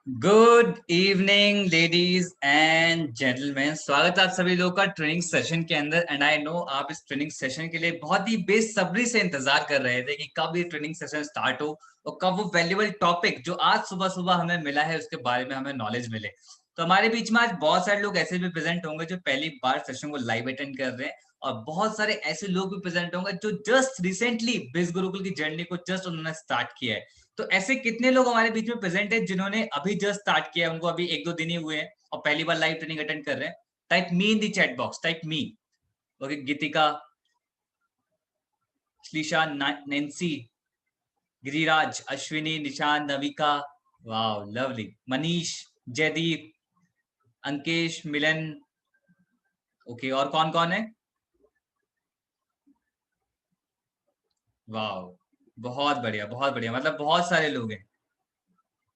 Good evening ladies and gentleman, स्वागत है आप सभी लोगों का ट्रेनिंग सेशन के अंदर। एंड आई नो आप इस ट्रेनिंग सेशन के लिए बहुत ही बेसब्री से इंतजार कर रहे थे कि कब ये ट्रेनिंग सेशन स्टार्ट हो और कब वो वैल्यूबल टॉपिक जो आज सुबह सुबह हमें मिला है उसके बारे में हमें नॉलेज मिले। तो हमारे बीच में आज बहुत सारे लोग ऐसे भी प्रेजेंट होंगे जो पहली बार सेशन को लाइव अटेंड कर रहे हैं, और बहुत सारे ऐसे लोग भी प्रेजेंट होंगे जो जस्ट रिसेंटली बिज गुरुकुल की जर्नी को जस्ट उन्होंने स्टार्ट किया है। तो ऐसे कितने लोग हमारे बीच में प्रेजेंट है जिन्होंने अभी जस्ट स्टार्ट किया है, उनको अभी एक दो दिन ही हुए हैं और पहली बार लाइव ट्रेनिंग अटेंड कर रहे हैं? Type me in the chat box, type me. Okay, Geetika, Shleesha, Nancy, Giriraj, Ashwini, Nishan, Navika, wow lovely, Manish, Jaydeep, Ankesh, Milan. Okay, और कौन कौन है? वाओ, बहुत बढ़िया बहुत बढ़िया, मतलब बहुत सारे लोग हैं।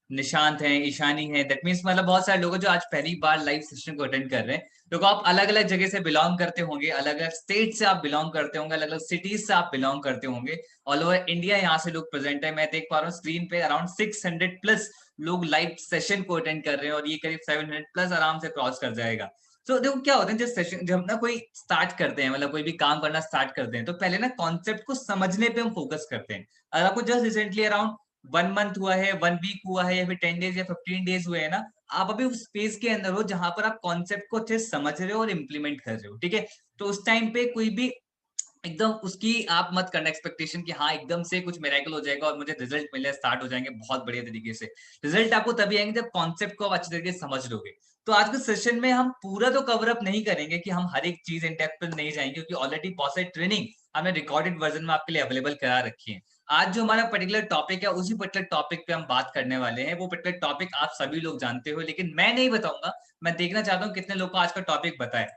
निशांत है, ईशानी है, दैट मीन्स मतलब बहुत सारे लोग हैं जो आज पहली बार लाइव सेशन को अटेंड कर रहे हैं। देखो, आप अलग अलग जगह से बिलोंग करते होंगे, अलग अलग स्टेट से आप बिलोंग करते होंगे, अलग अलग सिटीज से आप बिलोंग करते होंगे। ऑल ओवर इंडिया यहाँ से लोग प्रेजेंट है। मैं देख पा रहा हूँ स्क्रीन पे अराउंड 600 प्लस लोग लाइव सेशन को अटेंड कर रहे हैं, और ये करीब 700 प्लस आराम से क्रॉस कर जाएगा। तो देखो क्या होता है, जब सेशन जब ना कोई स्टार्ट करते हैं, मतलब कोई भी काम करना स्टार्ट करते हैं, तो पहले ना कॉन्सेप्ट को समझने पे हम फोकस करते हैं। अगर आपको जस्ट रिसेंटली अराउंड 1 मंथ हुआ है, 1 वीक हुआ है, या फिर 10 डेज या 15 डेज हुए हैं ना, आप अभी उस स्पेस के अंदर हो जहां पर आप कॉन्सेप्ट को अच्छे से समझ रहे हो और इम्प्लीमेंट कर रहे हो, ठीक है। तो उस टाइम पे कोई भी एकदम उसकी आप मत करना एक्सपेक्टेशन कि हाँ एकदम से कुछ मिरेकल हो जाएगा और मुझे रिजल्ट मिले, स्टार्ट हो जाएंगे बहुत बढ़िया तरीके से। रिजल्ट आपको तभी आएंगे जब कॉन्सेप्ट को आप अच्छी तरीके से समझ लोगे। तो आज के सेशन में हम पूरा तो कवर अप नहीं करेंगे कि हम हर एक चीज इन डेप्थ पर नहीं जाएंगे, क्योंकि ऑलरेडी बहुत सारी ट्रेनिंग हमने रिकॉर्डेड वर्जन में आपके लिए अवेलेबल करा रखी है। आज जो हमारा पर्टिकुलर टॉपिक है, उसी पर्टिकुलर टॉपिक पे हम बात करने वाले हैं। वो पर्टिकुलर टॉपिक आप सभी लोग जानते हो, लेकिन मैं नहीं बताऊंगा। मैं देखना चाहता हूँ कितने लोग को आज का टॉपिक बताए।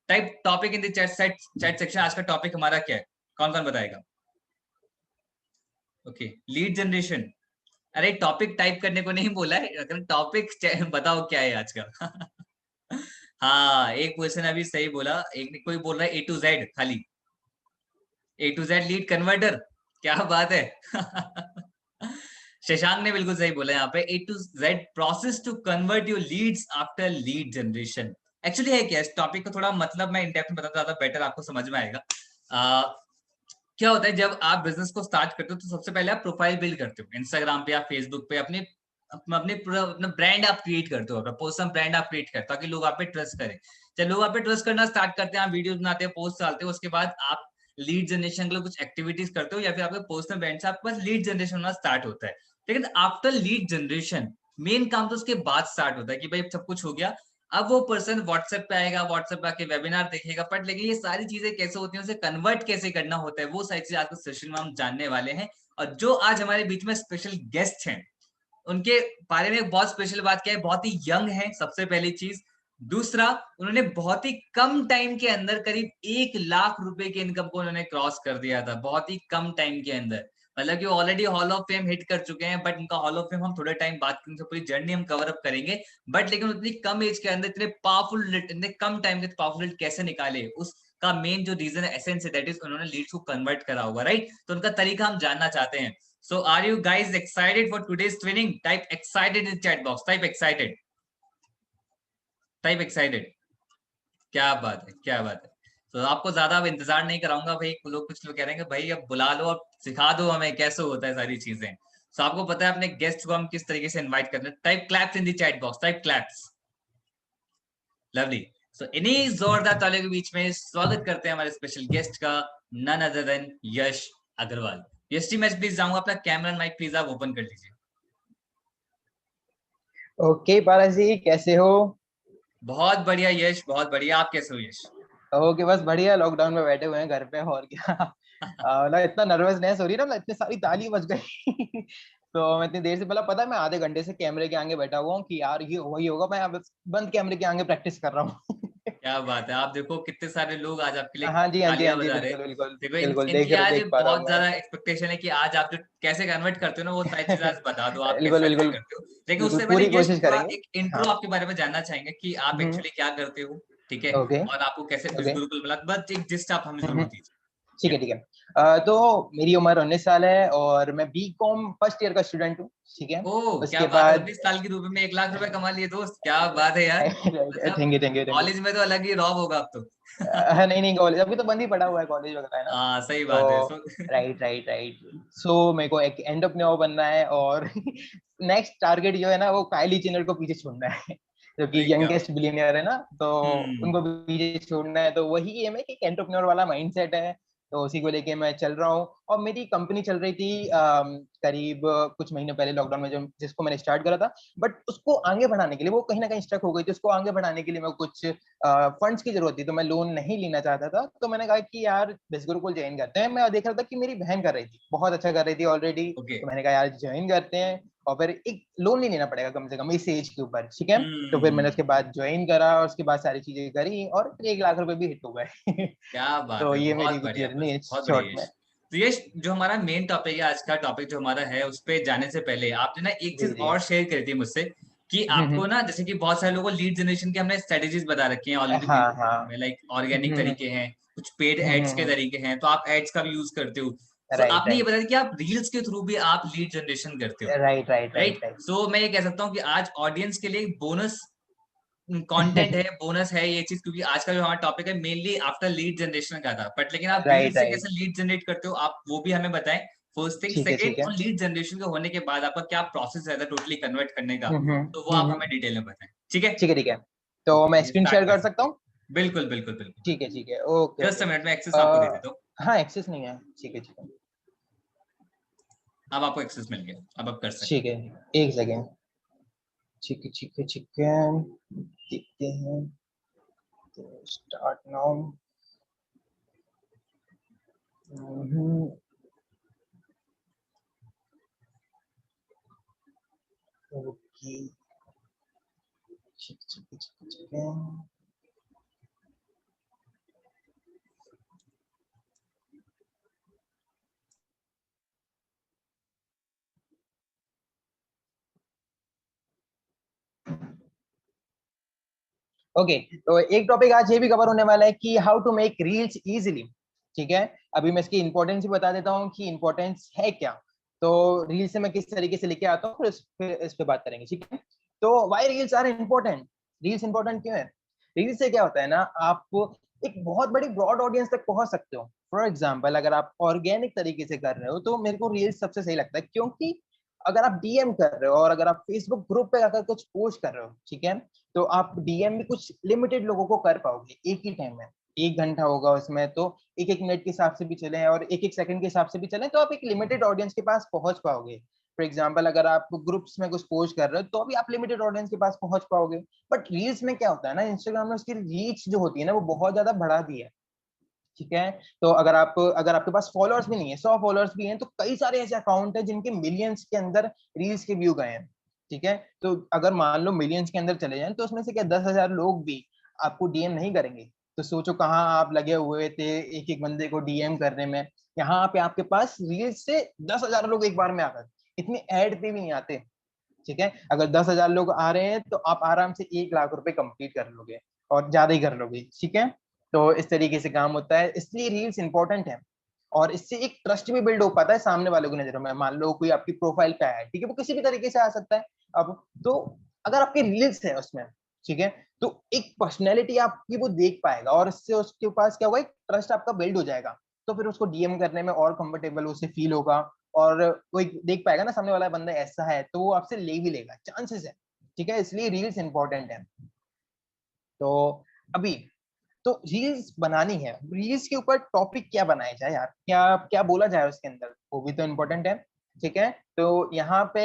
Type topic in the chat section. आज का टॉपिक हमारा क्या है? कौन कौन बताएगा? Okay, lead generation. अरे टॉपिक टाइप करने को नहीं बोला है, अगर टॉपिक बताओ क्या है आज का। हाँ, एक क्वेश्चन अभी सही बोला, एक कोई बोल रहा है A to Z खाली। A to Z lead converter, क्या बात है। शशांक ने बिल्कुल सही बोला यहाँ पे, A to Z process to convert your leads after lead generation. Actually है क्या, इस टॉपिक को थोड़ा मतलब मैं इन डेप्थ में बताता, ज्यादा बेटर आपको समझ में आएगा। क्या होता है, जब आप बिजनेस को स्टार्ट करते हो तो सबसे पहले आप प्रोफाइल बिल्ड करते हो इंस्टाग्राम पे या फेसबुक पे, अपने अपने अपना ब्रांड आप क्रिएट करते हो, अपना पर्सनल ब्रांड आप क्रिएट करते हो ताकि लोग आप पे ट्रस्ट करें। जब लोग आप पे ट्रस्ट करना स्टार्ट करते हैं, आप वीडियोस बनाते हैं, पोस्ट डालते हो, उसके बाद आप लीड जनरेशन के लिए कुछ एक्टिविटीज करते हो, या फिर आपके पर्सनल ब्रांड से आपके पास लीड जनरेशन होना स्टार्ट होता है। लेकिन आफ्टर लीड जनरेशन मेन काम तो उसके बाद स्टार्ट होता है कि भाई सब कुछ हो गया, अब वो पर्सन व्हाट्सएप पे आएगा, व्हाट्सएप पे आके वेबिनार देखेगा। बट लेकिन ये सारी चीजें कैसे होती हैं, उसे कन्वर्ट कैसे करना होता है, वो सारी चीजें आज के सेशन में हम जानने वाले हैं। और जो आज हमारे बीच में स्पेशल गेस्ट हैं, उनके बारे में बहुत स्पेशल बात क्या है, बहुत ही यंग है सबसे पहली चीज। दूसरा, उन्होंने बहुत ही कम टाइम के अंदर करीब 1 लाख रुपए की इनकम को उन्होंने क्रॉस कर दिया था, बहुत ही कम टाइम के अंदर। मतलब कि already hall of fame hit कर चुके हैं, बट उनका हॉल ऑफ फेम हम थोड़े टाइम बात करेंगे, पूरी जर्नी हम कवर अप करेंगे। बट लेकिन उतनी कम एज के अंदर इतने पावरफुल, इतने कम टाइम के पावरफुल कैसे निकाले, उसका मेन जो रीजन है, एसेंस है, दैट इज उन्होंने लीड्स को कन्वर्ट करा हुआ, राइट। तो उनका तरीका हम जानना चाहते हैं। So are you guys excited for today's training? Type excited in chat box. Type excited. Type excited. क्या बात है, क्या बात है। तो आपको ज्यादा अब इंतजार नहीं कराऊंगा भाई। कुछ लोग कह रहे हैं कि भाई अब बुला लो और सिखा दो हमें कैसे होता है सारी चीजें। तो आपको पता है अपने गेस्ट को हम किस तरीके से इनवाइट करते हैं। Type claps in the chat box, type claps. Lovely. So इन्हीं जोरदार तालियों के बीच में स्वागत करते हैं हमारे स्पेशल गेस्ट का, नन अदर देन यश अग्रवाल। यश जी, मैं प्लीज जाऊंगा, अपना कैमरा एंड माइक प्लीज आप ओपन कर लीजिए। ओके बालाजी जी, कैसे हो? बहुत बढ़िया यश, बहुत बढ़िया। आप कैसे हो यश? ओके, बस बढ़िया। लॉकडाउन में बैठे हुए हैं घर पे, और क्या। मतलब इतना नर्वसनेस हो रही है ना, मतलब इतनी सारी ताली बज गई। तो मैं इतनी देर से, मतलब पता है, मैं आधे घंटे से कैमरे के आगे बैठा हुआ हूँ कि यार ये वही होगा। मैं अब बंद कैमरे के आगे प्रैक्टिस कर रहा हूँ। क्या बात है, आप देखो कितने सारे लोग आज आपके लिए हाँ जी, हाँ जी, हाँ तालियां जी, बजा रहे हैं। बिल्कुल बिल्कुल देखो बिल्कुल, इनकी आज देख पा रहा हूँ बहुत मैं। ज्यादा एक्सपेक्टेशन है कि आज आप जो कैसे कन्वर्ट करते हो ना, वो सारी चीजें आज बता दो, आप बिल्कुल कैसे बिल्कुल करते हो। लेकिन बिल्कुल, उससे पहले पूरी यश कोशिश थोड़ा करेंगे। एक इंट्रो हाँ। आपके बारे में जानना चाहेंगे कि आप हम्म। एक्चुअली क्या करते हो, ठीक है। ओके और आपको कैसे बिज ओके। गुरुकुल मिला, बस एक जिस्ट आप हमें जरूर दीजिए। ठीक है ठीक है। तो मेरी उम्र 19 साल है और मैं बीकॉम फर्स्ट ईयर का स्टूडेंट हूँ। ठीक है। ओह क्या उसके बात है, बाद 19 साल की उम्र में 1 लाख रुपए कमा लिए दोस्त, क्या बात है यार। मतलब thank you thank you thank you. College में तो अलग ही रॉब होगा अब तो। नहीं नहीं, कॉलेज अभी तो बंद ही पड़ा हुआ है, कॉलेज वगैरह है ना। हाँ सही बात है। तो राइट राइट राइट। सो मेरे को एक एंटरप्रेन्योर बनना है और नेक्स्ट टारगेट जो है ना वो काइली जेनर को पीछे छोड़ना है, जो कि अरे क्या बात। यंगेस्ट बिलियनियर है ना। तो हम्म। उनको पीछे छोड़ना है, तो वही एम है कि एंटरप्रेन्योर वाला माइंडसेट है। तो उसी को लेके मैं चल रहा हूँ। और मेरी कंपनी चल रही थी करीब कुछ महीने पहले लॉकडाउन में, जो जिसको मैंने स्टार्ट करा था। बट उसको आगे बढ़ाने के लिए वो कहीं ना कहीं स्टक हो गई थी। उसको आगे बढ़ाने के लिए मैं कुछ फंड्स की जरूरत थी, तो मैं लोन नहीं लेना चाहता था। तो मैंने कहा कि यार बिस गुरुकुल ज्वाइन करते हैं। मैं देख रहा था कि मेरी बहन कर रही थी, बहुत अच्छा कर रही थी ऑलरेडी। ओके। तो मैंने कहा यार ज्वाइन करते हैं, और फिर एक लोन नहीं लेना पड़ेगा कम से कम इस एज के ऊपर। ठीक है। तो फिर मैंने हम्म। उसके बाद ज्वाइन करा और उसके बाद सारी चीजें करी और फिर 1 लाख रुपए भी हिट हो गए। क्या बात तो है, ये मेरी बहुत बढ़िया, जर्नी है बहुत बढ़िया शॉर्ट में। यश। तो यश, जो हमारा मेन टॉपिक है, आज का टॉपिक जो हमारा है, उस पे जाने से पहले आपने ना एक जी चीज जी। और शेयर करी थी मुझसे, कि आपको ना जैसे कि बहुत सारे लोगों को लीड जनरेशन की हमने स्ट्रेटेजीज बता रखी हैं ऑलरेडी हाँ प्रीवियस हाँ। में, लाइक ऑर्गेनिक तरीके हैं, कुछ पेड एड्स के तरीके हैं, तो आप एड्स का भी यूज करते हो। तो राइट आपने ये राइट बताया कि आप रील्स के थ्रू भी आप लीड जनरेशन करते हो, right right right. Right right. So मैं ये कह सकता हूँ कि आज ऑडियंस के लिए बोनस कंटेंट है, बोनस है ये चीज, क्योंकि आज का जो हमारा टॉपिक है मेनली आफ्टर लीड जनरेशन का था, बट लेकिन आप रील राइट से राइट। कैसे लीड जनरेट करते हो आप वो भी हमें बताएं, फर्स्ट थिंग। ठीक है ठीक सेकंड, है। और लीड जनरेशन का होने के बाद आपका क्या प्रोसेस रहता है टोटली कन्वर्ट करने का, तो वो आप हम्म। हमें डिटेल में बताएं, ठीक है। ठीक है ठीक है। तो मैं ये स्क्रीन स्टार्ट शेयर कर कर सकता सकते हैं। हूँ? बिल्कुल बिल्कुल बिल्कुल। ठीक है okay just okay. A minute में एक्सेस आपको दे देता हूँ। हाँ एक्सेस नहीं है, ठीक है। अब आपको एक्सेस मिल गया, अब आप कर सकते ठीक है, एक सेकेंड। ठीक है, देखते हैं। तो स्टार्ट नाउ। ओके। ठीक है। ओके। तो एक टॉपिक आज ये भी कवर होने वाला है कि how to make reels easily. ठीक है। अभी मैं इसकी इंपॉर्टेंस भी बता देता हूँ कि इंपॉर्टेंस है क्या। तो रील्स से मैं किस तरीके से लेके आता हूँ, फिर इस पे बात करेंगे। ठीक है। तो why reels are important. Reels important क्यों है? रील्स से क्या होता है ना, आप एक बहुत बड़ी ब्रॉड ऑडियंस तक पहुंच सकते हो। फॉर एग्जाम्पल, अगर आप ऑर्गेनिक तरीके से कर रहे हो तो मेरे को रील्स सबसे सही लगता है, क्योंकि अगर आप डीएम कर रहे हो और अगर आप फेसबुक ग्रुप पे अगर कुछ पोस्ट कर रहे हो, ठीक है, तो आप डीएम भी कुछ लिमिटेड लोगों को कर पाओगे एक ही टाइम में। 1 घंटा होगा उसमें, तो एक एक मिनट के हिसाब से भी चले और एक एक सेकंड के हिसाब से भी चले, तो आप एक लिमिटेड ऑडियंस के पास पहुंच पाओगे। फॉर एग्जाम्पल, अगर आप ग्रुप्स में कुछ पोस्ट कर रहे हो तो अभी आप लिमिटेड ऑडियंस के पास पहुंच पाओगे। बट रील्स में क्या होता है ना, इंस्टाग्राम ने उसकी रीच जो होती है ना वो बहुत ज्यादा बढ़ा दी है। ठीक है। तो अगर आपके पास फॉलोअर्स भी नहीं है, 100 फॉलोअर्स भी हैं, तो कई सारे ऐसे अकाउंट है जिनके मिलियंस के अंदर रील्स के व्यू गए हैं। ठीक है। तो अगर मान लो मिलियंस के अंदर चले जाएं, तो उसमें से क्या 10,000 लोग भी आपको डीएम नहीं करेंगे? तो सोचो कहाँ आप लगे हुए थे एक एक बंदे को डीएम करने में। यहाँ पे आपके पास रील्स से 10,000 लोग एक बार में आ गए। इतने ऐड पे भी नहीं आते। ठीक है। अगर 10,000 लोग आ रहे हैं तो आप आराम से 1 लाख रुपए कंप्लीट कर लोगे, और ज्यादा ही कर लोगे। ठीक है। तो इस तरीके से काम होता है, इसलिए रील्स इंपॉर्टेंट है। और इससे एक ट्रस्ट भी बिल्ड हो पाता है सामने वालों की नजरों में। मान लो कोई आपकी प्रोफाइल पे आया है, ठीक है, वो किसी भी तरीके से आ सकता है। अब तो अगर आपके रील्स है उसमें, ठीक है, तो एक पर्सनैलिटी आपकी वो देख पाएगा, और इससे उसके पास क्या होगा, एक ट्रस्ट आपका बिल्ड हो जाएगा। तो फिर उसको डीएम करने में और कंफर्टेबल उसे फील होगा। और वो एक देख पाएगा ना सामने वाला बंदा ऐसा है, तो वो आपसे ले भी लेगा, चांसेस है। ठीक है, इसलिए रील्स इंपॉर्टेंट है। तो अभी तो रील्स बनानी है, रील्स के ऊपर टॉपिक क्या बनाया जाए यार, क्या क्या बोला जाए उसके अंदर, वो भी तो इम्पोर्टेंट है। ठीक है। तो यहाँ पे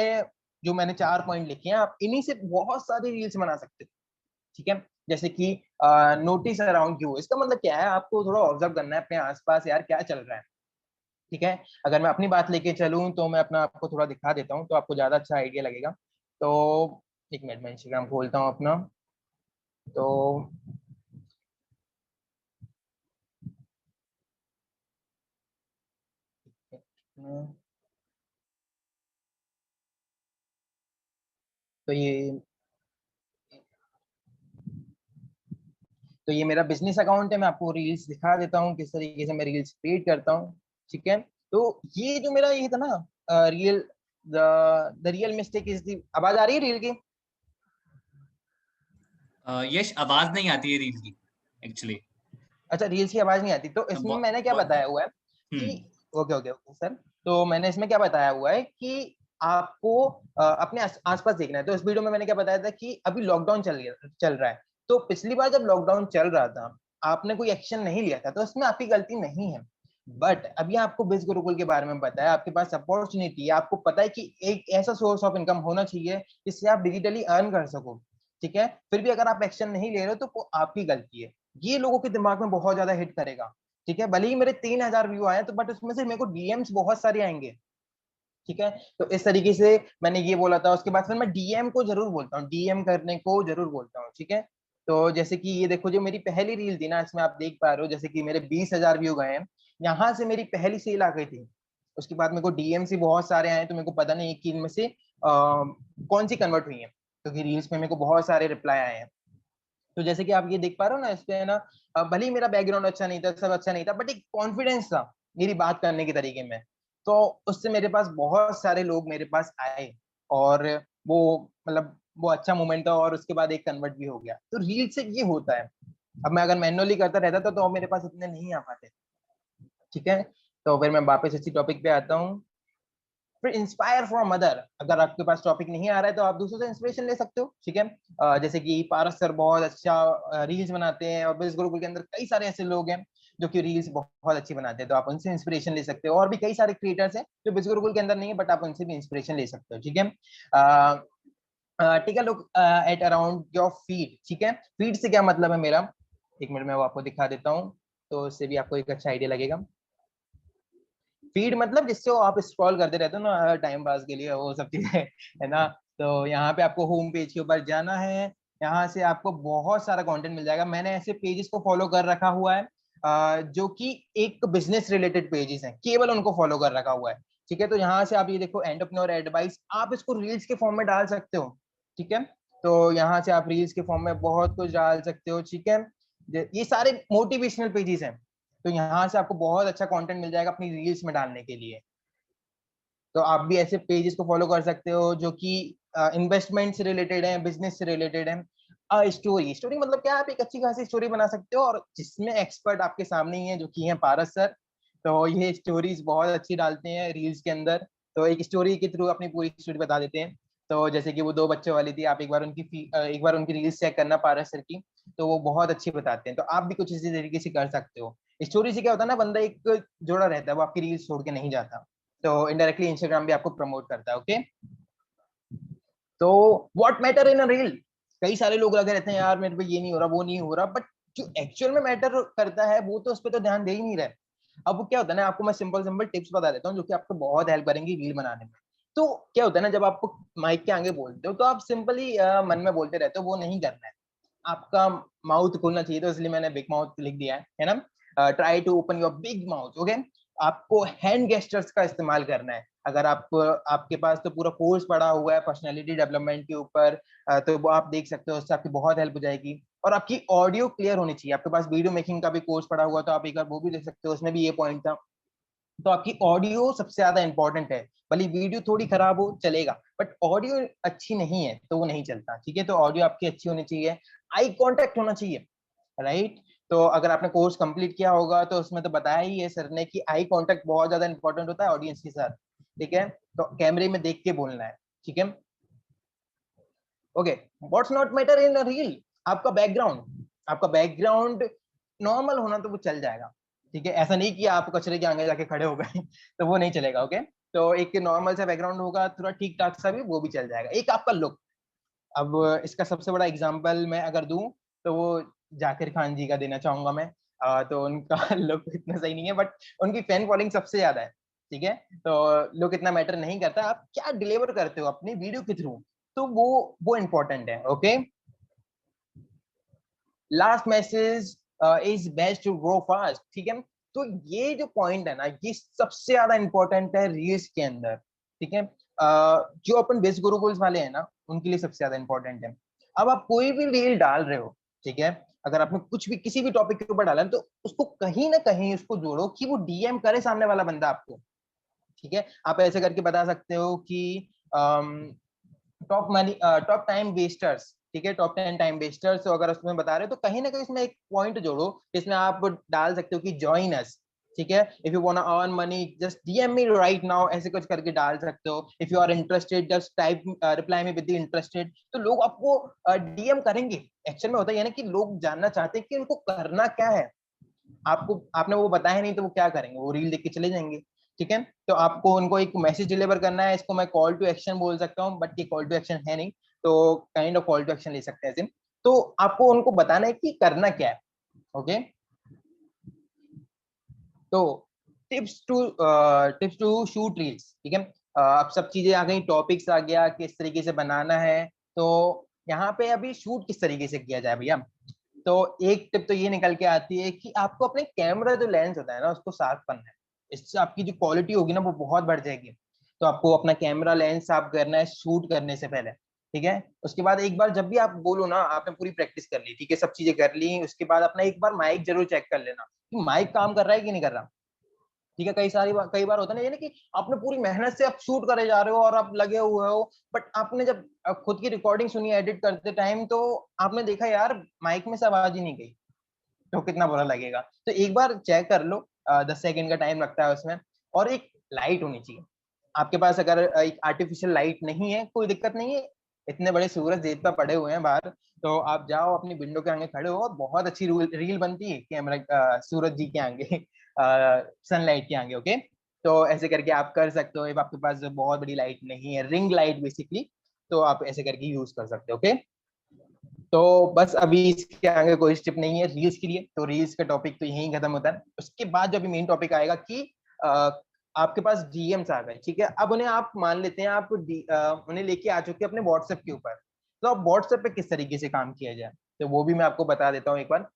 जो मैंने 4 पॉइंट लिखे हैं, आप इन्हीं से बहुत सारी रील्स बना सकते हो। ठीक है। जैसे कि नोटिस अराउंड यू, इसका मतलब क्या है, आपको थोड़ा ऑब्जर्व करना है अपने आसपास यार क्या चल रहा है। ठीक है। अगर मैं अपनी बात लेके चलूं तो मैं अपना आपको थोड़ा दिखा देता हूँ, तो आपको ज्यादा अच्छा आइडिया लगेगा। तो एक मिनट में इंस्टाग्राम खोलता हूँ अपना। तो तो ये तो ये मेरा बिजनेस अकाउंट है, मैं आपको रील्स दिखा देता हूँ किस तरीके से मैं रील्स क्रिएट करता हूँ, ठीक है। तो ये जो मेरा ये था ना real the real mistake is the, आवाज आ रही है रील की? यश आवाज नहीं आती है रील की एक्चुअली। अच्छा, रील्स की आवाज नहीं आती, तो इसमें मैंने क्या बताया हुआ है कि हम्म। ओके ओके ओके सर, तो मैंने इसमें क्या बताया हुआ है कि आपको अपने आसपास देखना है। तो इस वीडियो में मैंने क्या बताया था कि अभी लॉकडाउन चल रहा है, तो पिछली बार जब लॉकडाउन चल रहा था आपने कोई एक्शन नहीं लिया था, तो इसमें आपकी गलती नहीं है। बट अभी आपको बिज गुरुकुल के बारे में बताया, आपके पास अपॉर्चुनिटी है, आपको पता है कि एक ऐसा सोर्स ऑफ इनकम होना चाहिए जिससे आप डिजिटली अर्न कर सको, ठीक है। फिर भी अगर आप एक्शन नहीं ले रहे हो तो वो आपकी गलती है। ये लोगों के दिमाग में बहुत ज्यादा हिट करेगा, ठीक है। भले ही मेरे 3,000 व्यू आए तो बट उसमें से मेरे को डीएम्स बहुत सारे आएंगे, ठीक है। तो इस तरीके से मैंने ये बोला था। उसके बाद फिर मैं डीएम को जरूर बोलता हूँ, डीएम करने को जरूर बोलता हूँ, ठीक है। तो जैसे कि ये देखो, जो मेरी पहली रील थी ना, इसमें आप देख पा रहे हो जैसे कि मेरे 20,000 व्यू गए हैं, यहाँ से मेरी पहली सेल आ गई थी। उसके बाद मेरे को डीएम से बहुत सारे आए, तो मेरे को पता नहीं कि इनमें से कौन सी कन्वर्ट हुई है, क्योंकि रील्स में मेरे को बहुत सारे रिप्लाई आए हैं। तो जैसे कि आप ये देख पा रहे हो ना, इस पे है ना, भले ही मेरा बैकग्राउंड अच्छा नहीं था, सब अच्छा नहीं था, बट एक कॉन्फिडेंस था मेरी बात करने के तरीके में। तो उससे मेरे पास बहुत सारे लोग मेरे पास आए, और वो मतलब वो अच्छा मोमेंट था, और उसके बाद एक कन्वर्ट भी हो गया। तो रील से ये होता है। अब मैं अगर मैनुअली करता रहता तो मेरे पास इतने नहीं आ पाते, ठीक है। तो फिर मैं वापस इसी टॉपिक पे आता हूँ। फिर इंस्पायर फ्रॉम अदर, अगर आपके पास टॉपिक नहीं आ रहा है तो आप दूसरों से इंस्पिरेशन ले सकते हो, ठीक है। जैसे कि पारस सर बहुत अच्छा रील्स बनाते हैं, और बिज गुरुकुल के अंदर कई सारे ऐसे लोग हैं जो कि रील्स बहुत अच्छी बनाते हैं, तो आप उनसे इंस्पिरेशन ले सकते हो। और भी कई सारे क्रिएटर्स हैं जो बिज गुरुकुल के अंदर नहीं है, बट आप उनसे भी इंस्पिरेशन ले सकते हो, ठीक है। Take a look at around your feed, ठीक है। फीड से क्या मतलब है मेरा, एक मिनट में वो आपको दिखा देता हूँ, तो उससे भी आपको एक अच्छा आइडिया लगेगा। फीड मतलब जिससे वो आप स्क्रॉल करते रहते हो ना टाइम पास के लिए, वो सब चीजें है ना। तो यहाँ पे आपको होम पेज के ऊपर जाना है, यहाँ से आपको बहुत सारा कंटेंट मिल जाएगा। मैंने ऐसे पेजेस को फॉलो कर रखा हुआ है जो कि एक बिजनेस रिलेटेड पेजेस हैं, केवल उनको फॉलो कर रखा हुआ है, ठीक है। तो यहाँ से आप ये देखो, एंटरप्रेन्योर एडवाइस, आप इसको रील्स के फॉर्म में डाल सकते हो, ठीक है। तो यहाँ से आप रील्स के फॉर्म में बहुत कुछ डाल सकते हो, ठीक है। ये सारे मोटिवेशनल पेजेस हैं, तो यहाँ से आपको बहुत अच्छा कंटेंट मिल जाएगा अपनी रील्स में डालने के लिए। तो आप भी ऐसे पेजेस को फॉलो कर सकते हो जो कि इन्वेस्टमेंट से रिलेटेड है, बिजनेस से रिलेटेड है। स्टोरी, स्टोरी मतलब क्या, आप एक अच्छी खासी स्टोरी बना सकते हो, और जिसमें एक्सपर्ट आपके सामने ही है जो कि है पारस सर। तो ये स्टोरीज बहुत अच्छी डालते हैं रील्स के अंदर। तो एक स्टोरी के थ्रू अपनी पूरी स्टोरी बता देते हैं। तो जैसे कि वो 2 बच्चों वाली थी, आप एक बार उनकी रील्स चेक करना पारस सर की, तो वो बहुत अच्छी बताते हैं। तो आप भी कुछ इसी तरीके से कर सकते हो। स्टोरी से क्या होता है ना, बंदा एक जोड़ा रहता है, वो आपकी रील्स छोड़ के नहीं जाता। तो इनडायरेक्टली इंस्टाग्राम भी आपको प्रमोट करता है, ओके। तो what matter in a reel, कई सारे लोग लगे रहते हैं यार मेरे पे ये नहीं हो रहा, वो नहीं हो रहा, बट जो एक्चुअल में मैटर करता है वो तो उस पर तो ध्यान दे ही नहीं रहे। अब वो क्या होता है ना, आपको मैं सिंपल सिंपल टिप्स बता देता हूँ जो कि आपको बहुत हेल्प करेंगी रील बनाने में। तो क्या होता है ना, जब आप माइक के आगे बोलते हो तो आप सिंपली मन में बोलते रहते हो, वो नहीं करना है। आपका माउथ खुलना चाहिए, तो इसलिए मैंने बिग माउथ लिख दिया है ना। Try to open your big mouth, okay. आपको हैंड गेस्टर्स का इस्तेमाल करना है। अगर आपके पास तो पूरा कोर्स पड़ा हुआ है पर्सनालिटी डेवलपमेंट के ऊपर, तो वो आप देख सकते हो, उससे आपकी बहुत हेल्प हो जाएगी। और आपकी ऑडियो क्लियर होनी चाहिए। आपके पास वीडियो मेकिंग का भी कोर्स पड़ा हुआ, तो आप एक बार वो भी देख सकते हो, उसमें भी ये पॉइंट था। तो आपकी ऑडियो सबसे ज्यादा इंपॉर्टेंट है। भले वीडियो थोड़ी खराब हो चलेगा, बट ऑडियो अच्छी नहीं है तो वो नहीं चलता, ठीक है। तो ऑडियो आपकी अच्छी होनी चाहिए, आई कांटेक्ट होना चाहिए, राइट। तो अगर आपने कोर्स कंप्लीट किया होगा तो उसमें तो बताया ही है सर ने कि आई कांटेक्ट बहुत ज्यादा इंपॉर्टेंट होता है ऑडियंस के साथ, ठीक है। तो कैमरे में देख के बोलना है, ठीक है। Okay, what's not matter in reel, आपका बैकग्राउंड नॉर्मल होना तो वो चल जाएगा, ठीक है। ऐसा नहीं कि आप कचरे के आगे जाके खड़े हो गए तो वो नहीं चलेगा, ओके। तो एक नॉर्मल सा बैकग्राउंड होगा, थोड़ा ठीक ठाक सा भी, वो भी चल जाएगा। एक आपका लुक, अब इसका सबसे बड़ा एग्जांपल मैं अगर दूं तो वो जाकिर खान जी का देना चाहूंगा मैं। तो उनका लुक इतना सही नहीं है, बट उनकी फैन फॉलोइंग सबसे ज्यादा है, ठीक है। तो लुक इतना मैटर नहीं करता, आप क्या डिलीवर करते हो अपनी वीडियो के थ्रू, तो वो इम्पोर्टेंट है, okay. Last message is best to grow fast, ठीक है। तो ये जो पॉइंट है ना, ये सबसे ज्यादा इंपॉर्टेंट है रील्स के अंदर, ठीक है। जो अपन बेस गुरुकुल्स वाले हैं ना, उनके लिए सबसे ज्यादा इंपॉर्टेंट है। अब आप कोई भी रील डाल रहे हो, ठीक है, अगर आपने कुछ भी किसी भी टॉपिक के ऊपर डाला है, तो उसको कहीं ना कहीं उसको जोड़ो कि वो डीएम करे सामने वाला बंदा आपको, ठीक है। आप ऐसे करके बता सकते हो कि top money top time wasters, ठीक है, टॉप 10 टाइम वेस्टर्स अगर उसमें बता रहे हो, तो कहीं ना कहीं इसमें एक पॉइंट जोड़ो जिसमें आप डाल सकते हो कि जॉइन अस, ठीक है, if you want to earn money just DM me right now, ऐसे कुछ करके डाल सकते हो। If you are interested just type reply me with the interested, तो लोग आपको डीएम करेंगे। एक्चुअल में होता है ना कि लोग जानना चाहते हैं कि उनको करना क्या है, आपको आपने वो बताया नहीं तो वो क्या करेंगे, वो रील देख के चले जाएंगे, ठीक है। तो आपको उनको एक मैसेज डिलीवर करना है, इसको मैं कॉल टू एक्शन बोल सकता हूँ, बट ये कॉल टू एक्शन है नहीं, तो kind of call to action ले सकते हैं। तो आपको उनको बताना है कि करना क्या है, ओके। तो टिप्स टू शूट रील्स, ठीक है। अब सब चीजें आ गई, टॉपिक्स आ गया, किस तरीके से बनाना है। तो यहाँ पे अभी शूट किस तरीके से किया जाए भैया, तो एक टिप तो ये निकल के आती है कि आपको अपने कैमरा जो लेंस होता है ना उसको साफ करना है, इससे आपकी जो क्वालिटी होगी ना वो बहुत बढ़ जाएगी। तो आपको अपना कैमरा लेंस साफ करना है शूट करने से पहले, ठीक है। उसके बाद एक बार जब भी आप बोलो ना, आपने पूरी प्रैक्टिस कर ली, ठीक है, सब चीजें कर ली, उसके बाद अपना एक बार माइक जरूर चेक कर लेना कि माइक काम कर रहा है कि नहीं कर रहा, ठीक है। कई बार होता है ना ये ना कि आपने पूरी मेहनत से आप शूट करे जा रहे हो और आप लगे हुए हो, बट आपने जब खुद की रिकॉर्डिंग सुनी एडिट करते टाइम, तो आपने देखा यार माइक में से आवाज ही नहीं गई, तो कितना बुरा लगेगा। तो एक बार चेक कर लो, 10 सेकंड का टाइम लगता है उसमें। और एक लाइट होनी चाहिए आपके पास, अगर एक आर्टिफिशियल लाइट नहीं है कोई दिक्कत नहीं है, इतने बड़े सूरज देवता पड़े हुए हैं बाहर, तो आप जाओ अपनी विंडो के आगे खड़े हो और बहुत अच्छी रील बनती है कैमरा सूरज जी के आगे, सनलाइट के आगे, ओके। तो ऐसे करके आप कर सकते हो। if आपके पास बहुत बड़ी लाइट नहीं है, रिंग लाइट बेसिकली, तो आप ऐसे करके यूज कर सकते हो, ओके। तो बस अभी इसके आगे कोई स्टेप नहीं है रील्स के लिए, तो रील्स का टॉपिक तो यहीं खत्म होता है। उसके बाद जो अभी मेन टॉपिक आएगा कि आपके पास डीएम्स आ गए, ठीक है। अब उन्हें आप मान लेते हैं आप उन्हें लेके आ चुके हैं अपने व्हाट्सएप के ऊपर, तो अब व्हाट्सएप पे किस तरीके से काम किया जाए, तो वो भी मैं आपको बता देता हूँ एक बार।